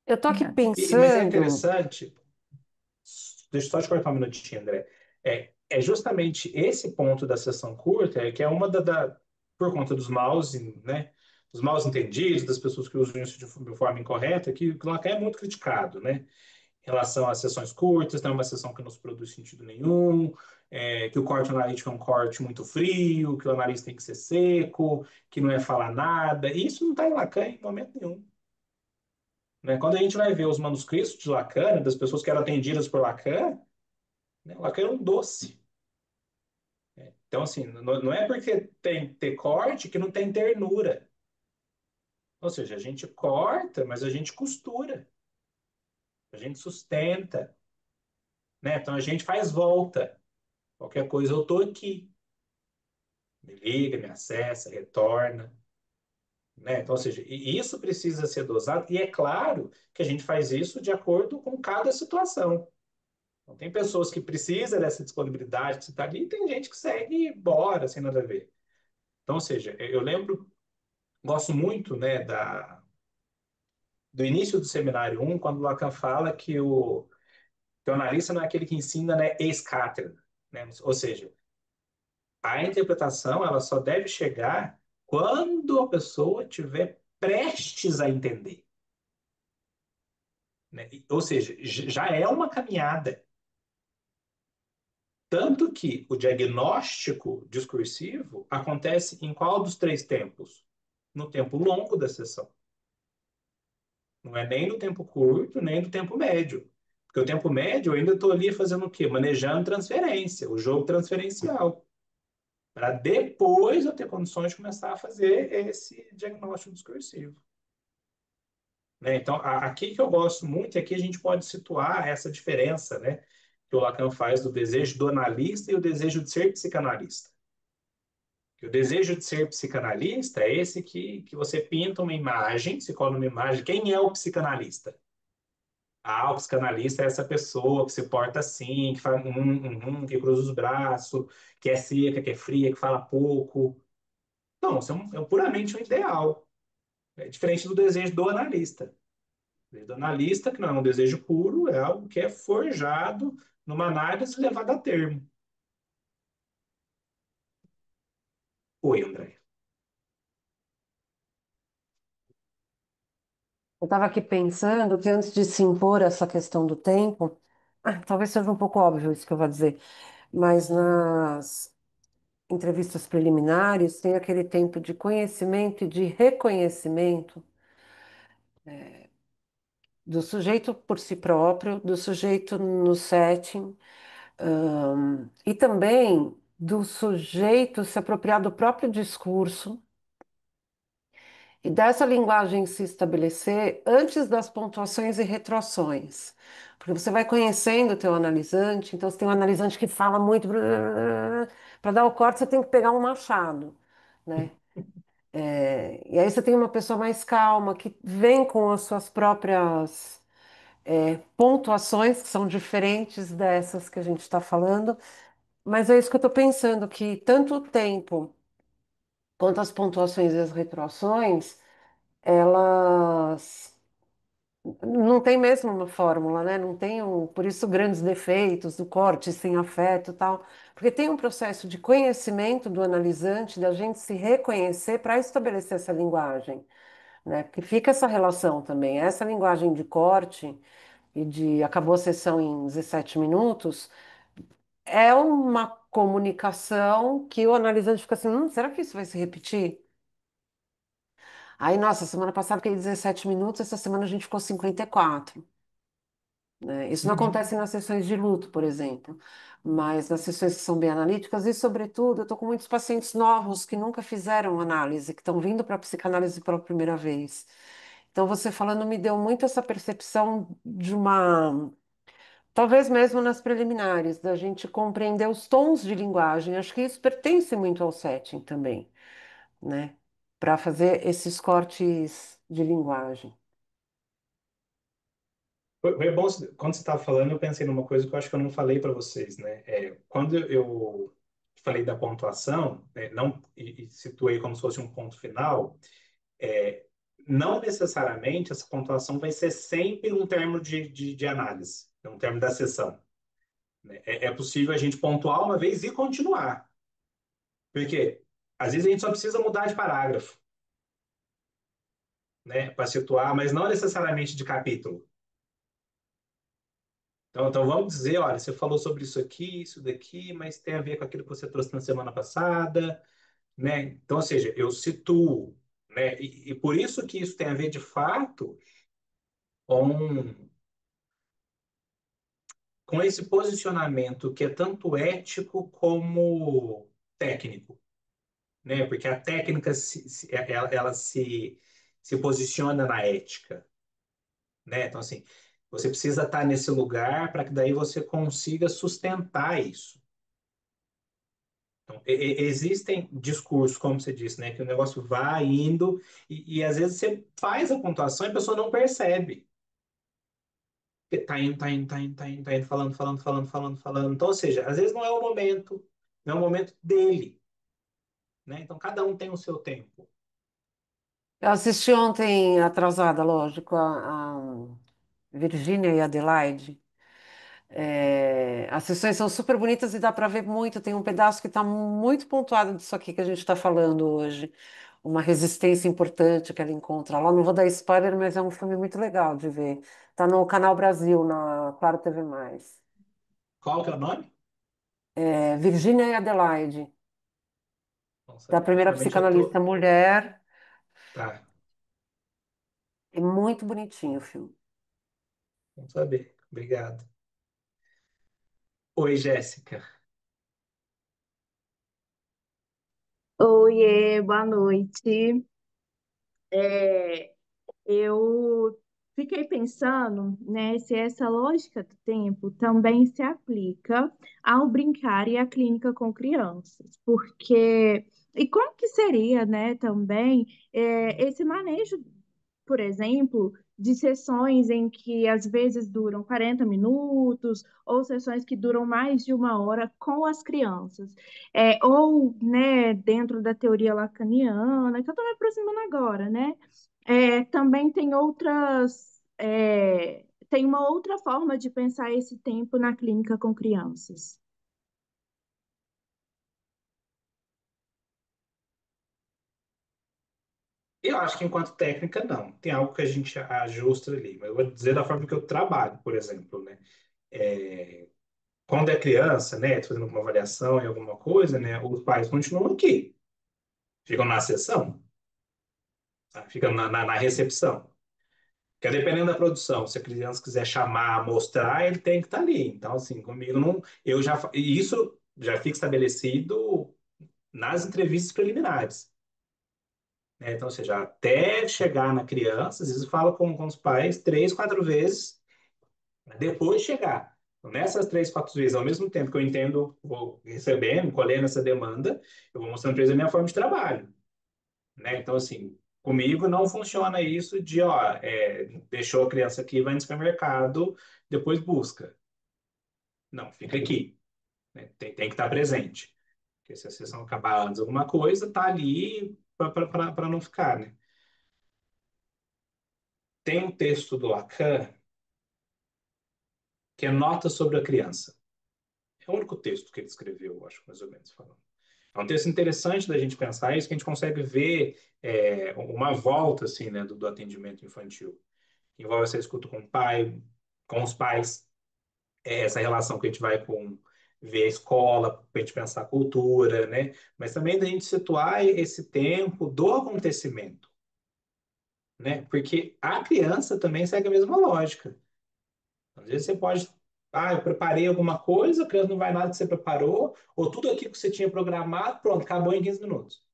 Eu tô aqui obrigada. Mas é pensando. interessante, deixa eu só te cortar um minutinho, André. É justamente esse ponto da sessão curta que é uma por conta dos maus, né? Dos maus entendidos, das pessoas que usam isso de forma incorreta, que o Lacan é muito criticado, né? Em relação às sessões curtas, tem uma sessão que não se produz sentido nenhum, que o corte analítico é um corte muito frio, que o analista tem que ser seco, que não é falar nada. E isso não está em Lacan em momento nenhum. Né? Quando a gente vai ver os manuscritos de Lacan, das pessoas que eram atendidas por Lacan, né? Lacan era um doce. Então, assim, não é porque tem ter corte que não tem ternura. Ou seja, a gente corta, mas a gente costura, a gente sustenta, né? Então a gente faz volta. Qualquer coisa eu tô aqui. Me liga, me acessa, retorna, né? Então, ou seja, isso precisa ser dosado, e é claro que a gente faz isso de acordo com cada situação. Então, tem pessoas que precisam dessa disponibilidade que você está ali, e tem gente que segue embora, sem nada a ver. Então, ou seja, eu lembro, gosto muito, né, do início do seminário um quando Lacan fala que o analista não é aquele que ensina, né, ex-cátedra, né? Ou seja, a interpretação ela só deve chegar quando a pessoa estiver prestes a entender, né? Ou seja, já é uma caminhada. Tanto que o diagnóstico discursivo acontece em qual dos três tempos? No tempo longo da sessão. Não é nem no tempo curto, nem no tempo médio. Porque o tempo médio eu ainda estou ali fazendo o quê? Manejando transferência, o jogo transferencial. Para depois eu ter condições de começar a fazer esse diagnóstico discursivo. Né? Então, aqui que eu gosto muito, aqui a gente pode situar essa diferença, né? Que o Lacan faz do desejo do analista e o desejo de ser psicanalista. Que o desejo de ser psicanalista é esse que você pinta uma imagem, se cola uma imagem. Quem é o psicanalista? O psicanalista é essa pessoa que se porta assim, que faz que cruza os braços, que é seca, que é fria, que fala pouco. Não, isso é puramente um ideal. É diferente do desejo do analista. O desejo do analista, que não é um desejo puro, é algo que é forjado numa análise levada a termo. Oi, André. Eu estava aqui pensando que antes de se impor essa questão do tempo, talvez seja um pouco óbvio isso que eu vou dizer, mas nas entrevistas preliminares tem aquele tempo de conhecimento e de reconhecimento do sujeito por si próprio, do sujeito no setting, e também do sujeito se apropriar do próprio discurso e dessa linguagem se estabelecer antes das pontuações e retroações. Porque você vai conhecendo o teu analisante, então você tem um analisante que fala muito, para dar o corte você tem que pegar um machado, né? E aí você tem uma pessoa mais calma, que vem com as suas próprias pontuações, que são diferentes dessas que a gente está falando, mas é isso que eu estou pensando, que tanto o tempo quanto as pontuações e as retroações, elas não tem mesmo uma fórmula, né? Não tem por isso grandes defeitos do corte sem afeto e tal, porque tem um processo de conhecimento do analisante, da gente se reconhecer para estabelecer essa linguagem, né? Porque fica essa relação também, essa linguagem de corte e de acabou a sessão em 17 minutos, é uma comunicação que o analisante fica assim, será que isso vai se repetir? Aí, nossa, semana passada fiquei 17 minutos, essa semana a gente ficou 54, né? Isso não Uhum. acontece nas sessões de luto, por exemplo, mas nas sessões que são bem analíticas e, sobretudo, eu estou com muitos pacientes novos que nunca fizeram análise, que estão vindo para a psicanálise pela primeira vez. Então, você falando me deu muito essa percepção de uma, talvez mesmo nas preliminares, da gente compreender os tons de linguagem. Acho que isso pertence muito ao setting também, né? Para fazer esses cortes de linguagem. Foi bom, quando você estava falando, eu pensei numa coisa que eu acho que eu não falei para vocês, né? Quando eu falei da pontuação, né, não, e situei como se fosse um ponto final, é, não necessariamente essa pontuação vai ser sempre um termo de análise, um termo da sessão, né? É possível a gente pontuar uma vez e continuar. Porque às vezes a gente só precisa mudar de parágrafo, né, para situar, mas não necessariamente de capítulo. Então vamos dizer, olha, você falou sobre isso aqui, isso daqui, mas tem a ver com aquilo que você trouxe na semana passada, né? Então, ou seja, eu situo, né? E por isso que isso tem a ver de fato com, com esse posicionamento que é tanto ético como técnico, né? Porque a técnica ela se posiciona na ética, né? Então, assim, você precisa estar nesse lugar para que daí você consiga sustentar isso. Então, existem discursos, como você disse, né, que o negócio vai indo e às vezes você faz a pontuação e a pessoa não percebe. Porque tá indo, tá indo, tá indo, tá indo, tá indo, falando, falando, falando, falando, falando. Então, ou seja, às vezes não é o momento, não é o momento dele, né? Então, cada um tem o seu tempo. Eu assisti ontem, atrasada, lógico, a Virgínia e Adelaide. As sessões são super bonitas e dá para ver muito. Tem um pedaço que está muito pontuado disso aqui que a gente está falando hoje. Uma resistência importante que ela encontra lá. Não vou dar spoiler, mas é um filme muito legal de ver. Está no Canal Brasil, na Claro TV+. Qual que é o nome? Virgínia e Adelaide, Vamos da saber. primeira Ultimamente eu psicanalista tô. mulher. Tá, É muito bonitinho o filme. vamos saber. Obrigado. Oi, Jéssica. Oiê, boa noite. É, eu fiquei pensando, né, se essa lógica do tempo também se aplica ao brincar e à clínica com crianças, porque e como que seria, né, também esse manejo por exemplo, de sessões em que às vezes duram 40 minutos, ou sessões que duram mais de uma hora com as crianças. Ou, né, dentro da teoria lacaniana, que eu estou me aproximando agora, né? Também tem tem uma outra forma de pensar esse tempo na clínica com crianças. Eu acho que enquanto técnica, não. Tem algo que a gente ajusta ali. Mas eu vou dizer da forma que eu trabalho, por exemplo, né? É, quando é criança, né, tô fazendo alguma avaliação em alguma coisa, né, os pais continuam aqui. Ficam na sessão, tá? Ficam na recepção. Porque dependendo da produção, se a criança quiser chamar, mostrar, ele tem que estar ali. Então, assim, comigo não. E isso já fica estabelecido nas entrevistas preliminares. Né? Então, ou seja, até chegar na criança, às vezes eu falo com os pais 3, 4 vezes depois de chegar. Então, nessas 3, 4 vezes, ao mesmo tempo que eu entendo, vou recebendo, colhendo essa demanda, eu vou mostrando para eles a minha forma de trabalho. Né? Então, assim, comigo não funciona isso de, ó, deixou a criança aqui, vai no supermercado, depois busca. Não, fica aqui. Né? Tem que estar presente. Porque se a sessão acabar antes de alguma coisa, tá ali para não ficar, né? Tem um texto do Lacan que é Nota sobre a Criança. É o único texto que ele escreveu, acho, mais ou menos falando. É um texto interessante da gente pensar isso, que a gente consegue ver uma volta assim, né, do atendimento infantil. Envolve essa escuta com o pai, com os pais, essa relação que a gente vai com ver a escola, para a gente pensar a cultura, né? Mas também da gente situar esse tempo do acontecimento, né? Porque a criança também segue a mesma lógica. Às vezes você pode, eu preparei alguma coisa, a criança não vai nada que você preparou, ou tudo aquilo que você tinha programado, pronto, acabou em 15 minutos.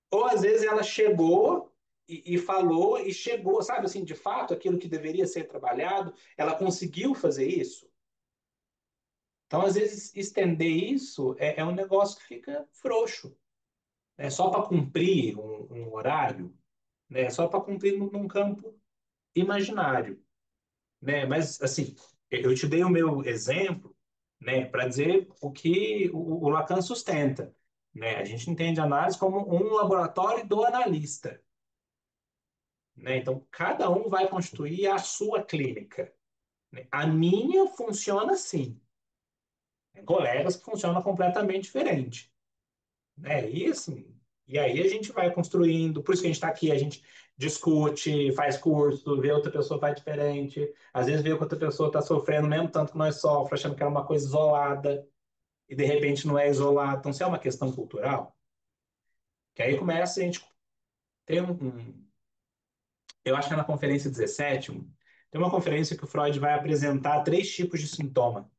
Ou às vezes ela chegou e falou e chegou, sabe assim, de fato, aquilo que deveria ser trabalhado, ela conseguiu fazer isso. Então, às vezes, estender isso é um negócio que fica frouxo. É só para cumprir um horário, né? Só para cumprir num campo imaginário. Né? Mas, assim, eu te dei o meu exemplo, né, para dizer o que o Lacan sustenta. Né? A gente entende a análise como um laboratório do analista. Né? Então, cada um vai constituir a sua clínica. Né? A minha funciona assim. Tem colegas que funcionam completamente diferente. Né? E assim, e aí a gente vai construindo, por isso que a gente está aqui, a gente discute, faz curso, vê outra pessoa faz diferente, às vezes vê que outra pessoa está sofrendo mesmo tanto que nós sofremos, achando que é uma coisa isolada, e de repente não é isolado. Então, se é uma questão cultural, que aí começa a gente ter eu acho que é na conferência 17, tem uma conferência que o Freud vai apresentar 3 tipos de sintoma,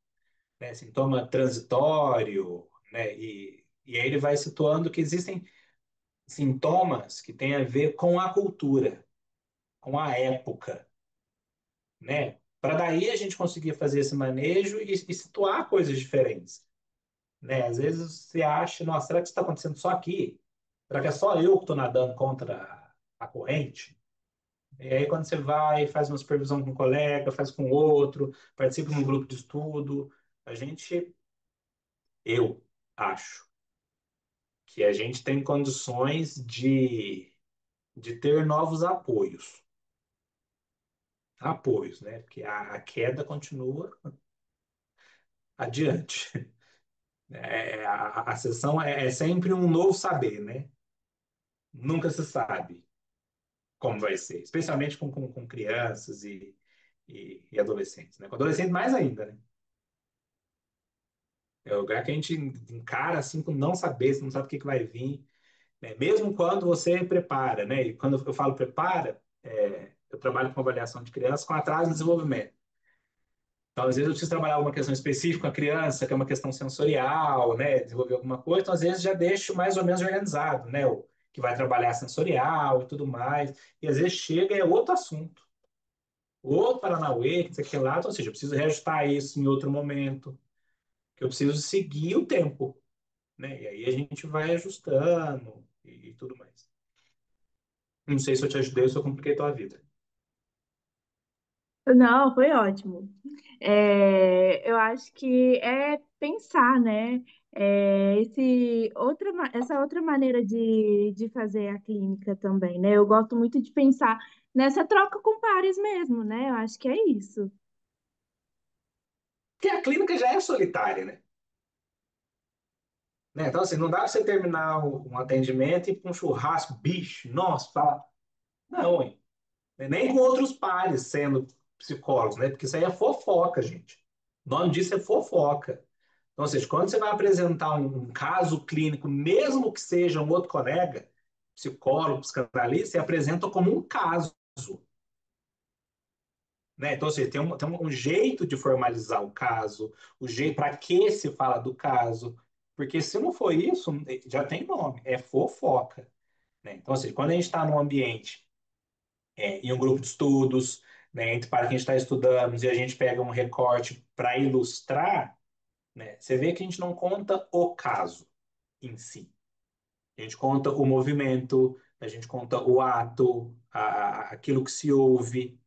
né? Sintoma transitório, né? E aí ele vai situando que existem sintomas que têm a ver com a cultura, com a época, né? Para daí a gente conseguir fazer esse manejo e situar coisas diferentes, né? Às vezes você acha, nossa, será que isso está acontecendo só aqui? Será que é só eu que estou nadando contra a corrente? E aí quando você vai, faz uma supervisão com um colega, faz com outro, participa de um grupo de estudo, a gente, eu acho que a gente tem condições de ter novos apoios, né? Porque a queda continua adiante. A sessão é sempre um novo saber, né? Nunca se sabe como vai ser, especialmente com crianças e adolescentes, né? Com adolescentes mais ainda, né? É o lugar que a gente encara assim com não saber, você não sabe o que que vai vir, né? Mesmo quando você prepara, né? E quando eu falo prepara, eu trabalho com avaliação de crianças com atraso de desenvolvimento. Então, às vezes, eu preciso trabalhar alguma questão específica com a criança, que é uma questão sensorial, né? Desenvolver alguma coisa. Então, às vezes, já deixo mais ou menos organizado, né? O que vai trabalhar sensorial e tudo mais. E, às vezes, chega e é outro assunto. Outro Paranauê, que sei que lá. Então, ou seja, eu preciso reajustar isso em outro momento. Que eu preciso seguir o tempo, né? E aí a gente vai ajustando e tudo mais. Não sei se eu te ajudei ou se eu compliquei tua vida. Não, foi ótimo. Eu acho que é pensar, né? Essa outra maneira de fazer a clínica também, né? Eu gosto muito de pensar nessa troca com pares mesmo, né? Eu acho que é isso. Porque a clínica já é solitária, né? Então, assim, não dá pra você terminar um atendimento e ir pra um churrasco, bicho, nossa, fala. Não, hein? Nem com outros pares sendo psicólogos, né? Porque isso aí é fofoca, gente. O nome disso é fofoca. Então, ou seja, quando você vai apresentar um caso clínico, mesmo que seja um outro colega, psicólogo, psicanalista, você apresenta como um caso, né? Então, ou seja, tem um jeito de formalizar o caso, o jeito para que se fala do caso, porque se não for isso, já tem nome, é fofoca, né? Então, ou seja, quando a gente está num ambiente, em um grupo de estudos, né, entre para quem está estudando, e a gente pega um recorte para ilustrar, né, você vê que a gente não conta o caso em si. A gente conta o movimento, a gente conta o ato, aquilo que se ouve,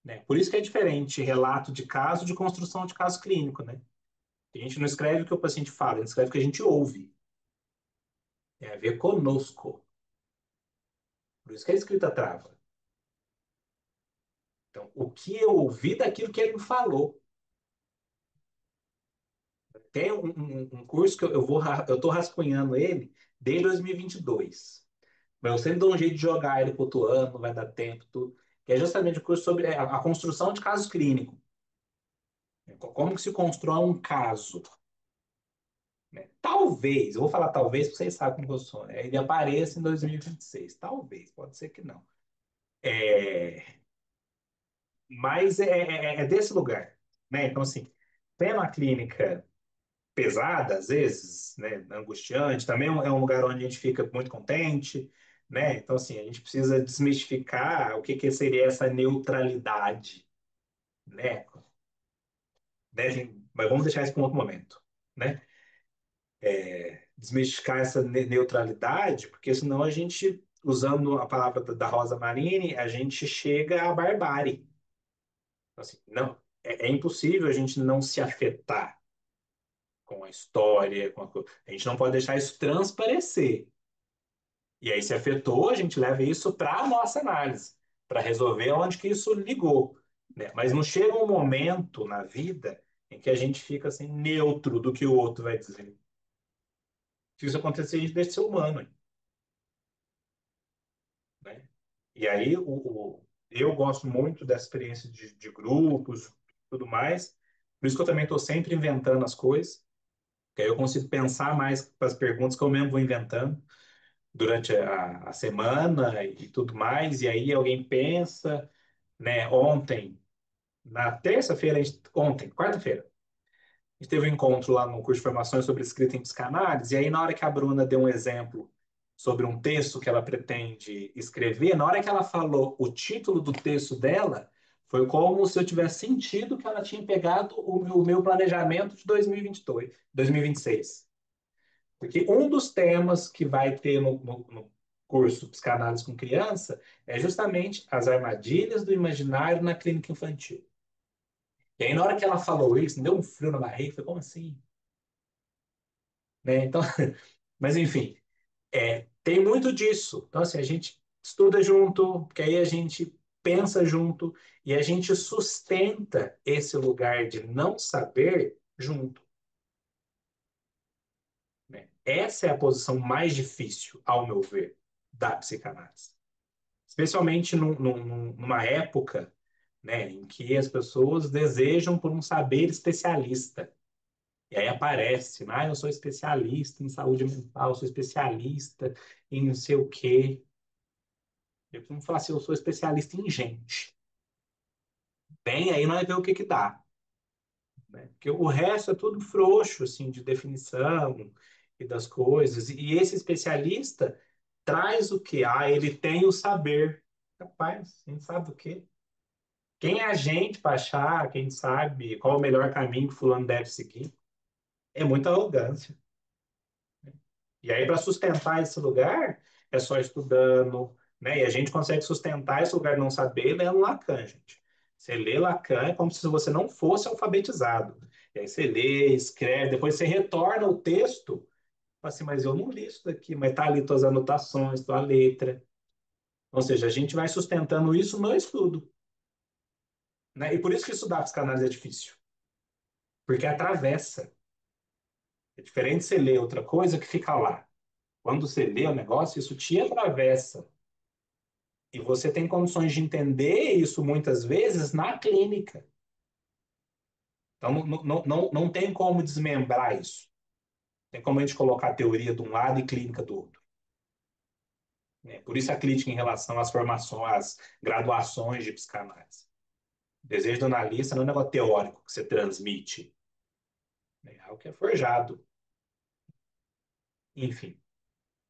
né? Por isso que é diferente relato de caso de construção de caso clínico, né? A gente não escreve o que o paciente fala, a gente escreve o que a gente ouve. Tem a ver conosco. Por isso que a escrita trava. Então, o que eu ouvi daquilo que ele me falou. Tem um curso que eu estou rascunhando ele desde 2022. Mas eu sempre dou um jeito de jogar ele para outro ano, não vai dar tempo, tudo. Que é justamente o curso sobre a construção de casos clínicos. Como que se constrói um caso, né? Talvez, eu vou falar talvez, porque vocês sabem como eu sou, né? Ele apareça em 2026. Talvez, pode ser que não. Mas é desse lugar, né? Então, assim, tem uma clínica pesada, às vezes, né? Angustiante, também é um lugar onde a gente fica muito contente, né? Então, assim, a gente precisa desmistificar o que que seria essa neutralidade, né? Mas vamos deixar isso para um outro momento, né? Desmistificar essa neutralidade, porque senão a gente, usando a palavra da Rosa Marini, a gente chega à barbárie. Então, assim, não, é impossível a gente não se afetar com a história, a gente não pode deixar isso transparecer. E aí, se afetou, a gente leva isso para a nossa análise, para resolver onde que isso ligou, né? Mas não chega um momento na vida em que a gente fica assim, neutro do que o outro vai dizer. Se isso acontecer, a gente deixa de ser humano, né? E aí, eu gosto muito dessa experiência de grupos, tudo mais. Por isso que eu também estou sempre inventando as coisas, que aí eu consigo pensar mais para as perguntas que eu mesmo vou inventando durante a semana e tudo mais. E aí alguém pensa, né? Ontem, na terça-feira, ontem, quarta-feira, a gente teve um encontro lá no curso de formação sobre escrita em psicanálise, e aí na hora que a Bruna deu um exemplo sobre um texto que ela pretende escrever, na hora que ela falou o título do texto dela, foi como se eu tivesse sentido que ela tinha pegado o meu planejamento de 2022, 2026. Porque um dos temas que vai ter no curso Psicanálise com Criança é justamente as armadilhas do imaginário na clínica infantil. E aí, na hora que ela falou isso, me deu um frio na barriga, foi como assim? Né? Então, mas enfim, tem muito disso. Então, assim, a gente estuda junto, que aí a gente pensa junto e a gente sustenta esse lugar de não saber junto, né? Essa é a posição mais difícil, ao meu ver, da psicanálise. Especialmente numa época, né, em que as pessoas desejam por um saber especialista. E aí aparece, eu sou especialista em saúde mental, eu sou especialista em não sei o quê. Eu costumo falar assim, eu sou especialista em gente. Bem, aí nós vemos o que que dá, né? Porque o resto é tudo frouxo, assim, de definição e das coisas. E esse especialista traz o quê? Ele tem o saber. Rapaz, a gente sabe do quê? Quem é a gente para achar, quem sabe qual é o melhor caminho que fulano deve seguir? É muita arrogância. E aí, para sustentar esse lugar, é só estudando, né? E a gente consegue sustentar esse lugar de não saber lendo Lacan, gente. Você lê Lacan é como se você não fosse alfabetizado. E aí você lê, escreve, depois você retorna o texto, fala assim, mas eu não li isso daqui, mas tá ali tuas anotações, tua letra. Ou seja, a gente vai sustentando isso no estudo, né? E por isso que estudar psicanálise é difícil, porque atravessa. É diferente você ler outra coisa que fica lá. Quando você lê o negócio, isso te atravessa. E você tem condições de entender isso muitas vezes na clínica. Então, não tem como desmembrar isso. Tem como a gente colocar a teoria de um lado e clínica do outro. Né? Por isso a crítica em relação às formações, às graduações de psicanálise. O desejo do analista não é um negócio teórico que você transmite. É algo que é forjado. Enfim.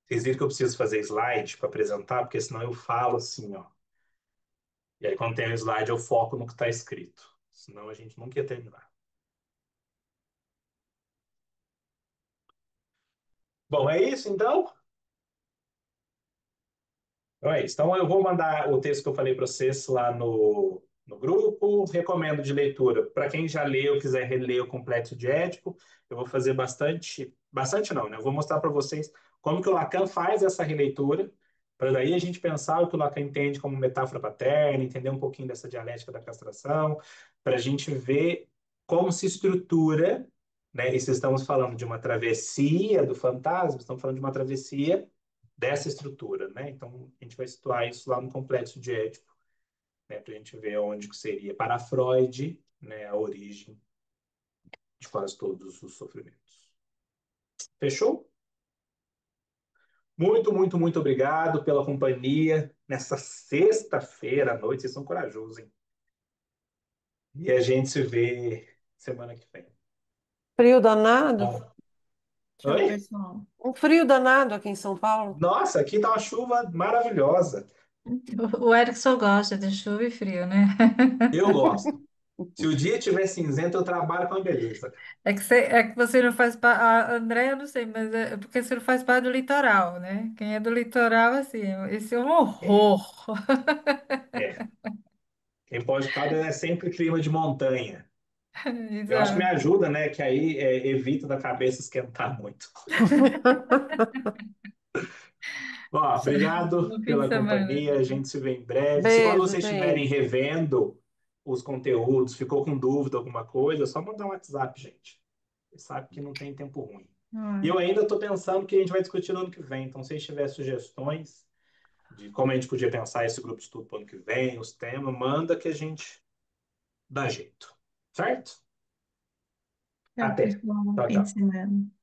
Vocês viram que eu preciso fazer slide para apresentar, porque senão eu falo assim, ó. E aí, quando tem o slide, eu foco no que está escrito. Senão a gente nunca ia terminar. Bom, é isso então? Então é isso. Então eu vou mandar o texto que eu falei para vocês lá no grupo. Recomendo de leitura. Para quem já leu, quiser reler o Complexo de Édipo, eu vou fazer bastante. Bastante não, né? Eu vou mostrar para vocês como que o Lacan faz essa releitura, para daí a gente pensar o que o Lacan entende como metáfora paterna, entender um pouquinho dessa dialética da castração, para a gente ver como se estrutura, né? E se estamos falando de uma travessia do fantasma, estamos falando de uma travessia dessa estrutura, né? Então, a gente vai situar isso lá no complexo de Édipo, né? Para a gente ver onde que seria, para Freud, né, a origem de quase todos os sofrimentos. Fechou? Muito, muito, muito obrigado pela companhia nessa sexta-feira à noite. Vocês são corajosos, hein? E a gente se vê semana que vem. Frio danado? Bom, Tchau, oi? pessoal. Um frio danado aqui em São Paulo. Nossa, aqui tá uma chuva maravilhosa. O Erickson gosta de chuva e frio, né? Eu gosto. Se o dia tiver cinzento, eu trabalho com a beleza. É que você não faz parte. A Andréia, eu não sei, mas é porque você não faz parte do litoral, né? Quem é do litoral, assim, esse é um É, horror. é. Quem pode caldo é sempre clima de montanha. Eu acho que me Exato. ajuda, né? Que aí evita da cabeça esquentar muito. Ó, obrigado No fim de pela semana. companhia. A gente se vê em breve. Se quando Beijo, vocês estiverem gente. revendo os conteúdos, ficou com dúvida alguma coisa, é só mandar um WhatsApp, gente. Você sabe que não tem tempo ruim. E Ah, eu ainda estou pensando que a gente vai discutir no ano que vem. Então, se vocês tiverem sugestões de como a gente podia pensar esse grupo de estudo para o ano que vem, os temas, manda que a gente dá jeito. Certo? tchau, Até. pessoal. Bom Tchau, fim de tchau. semana.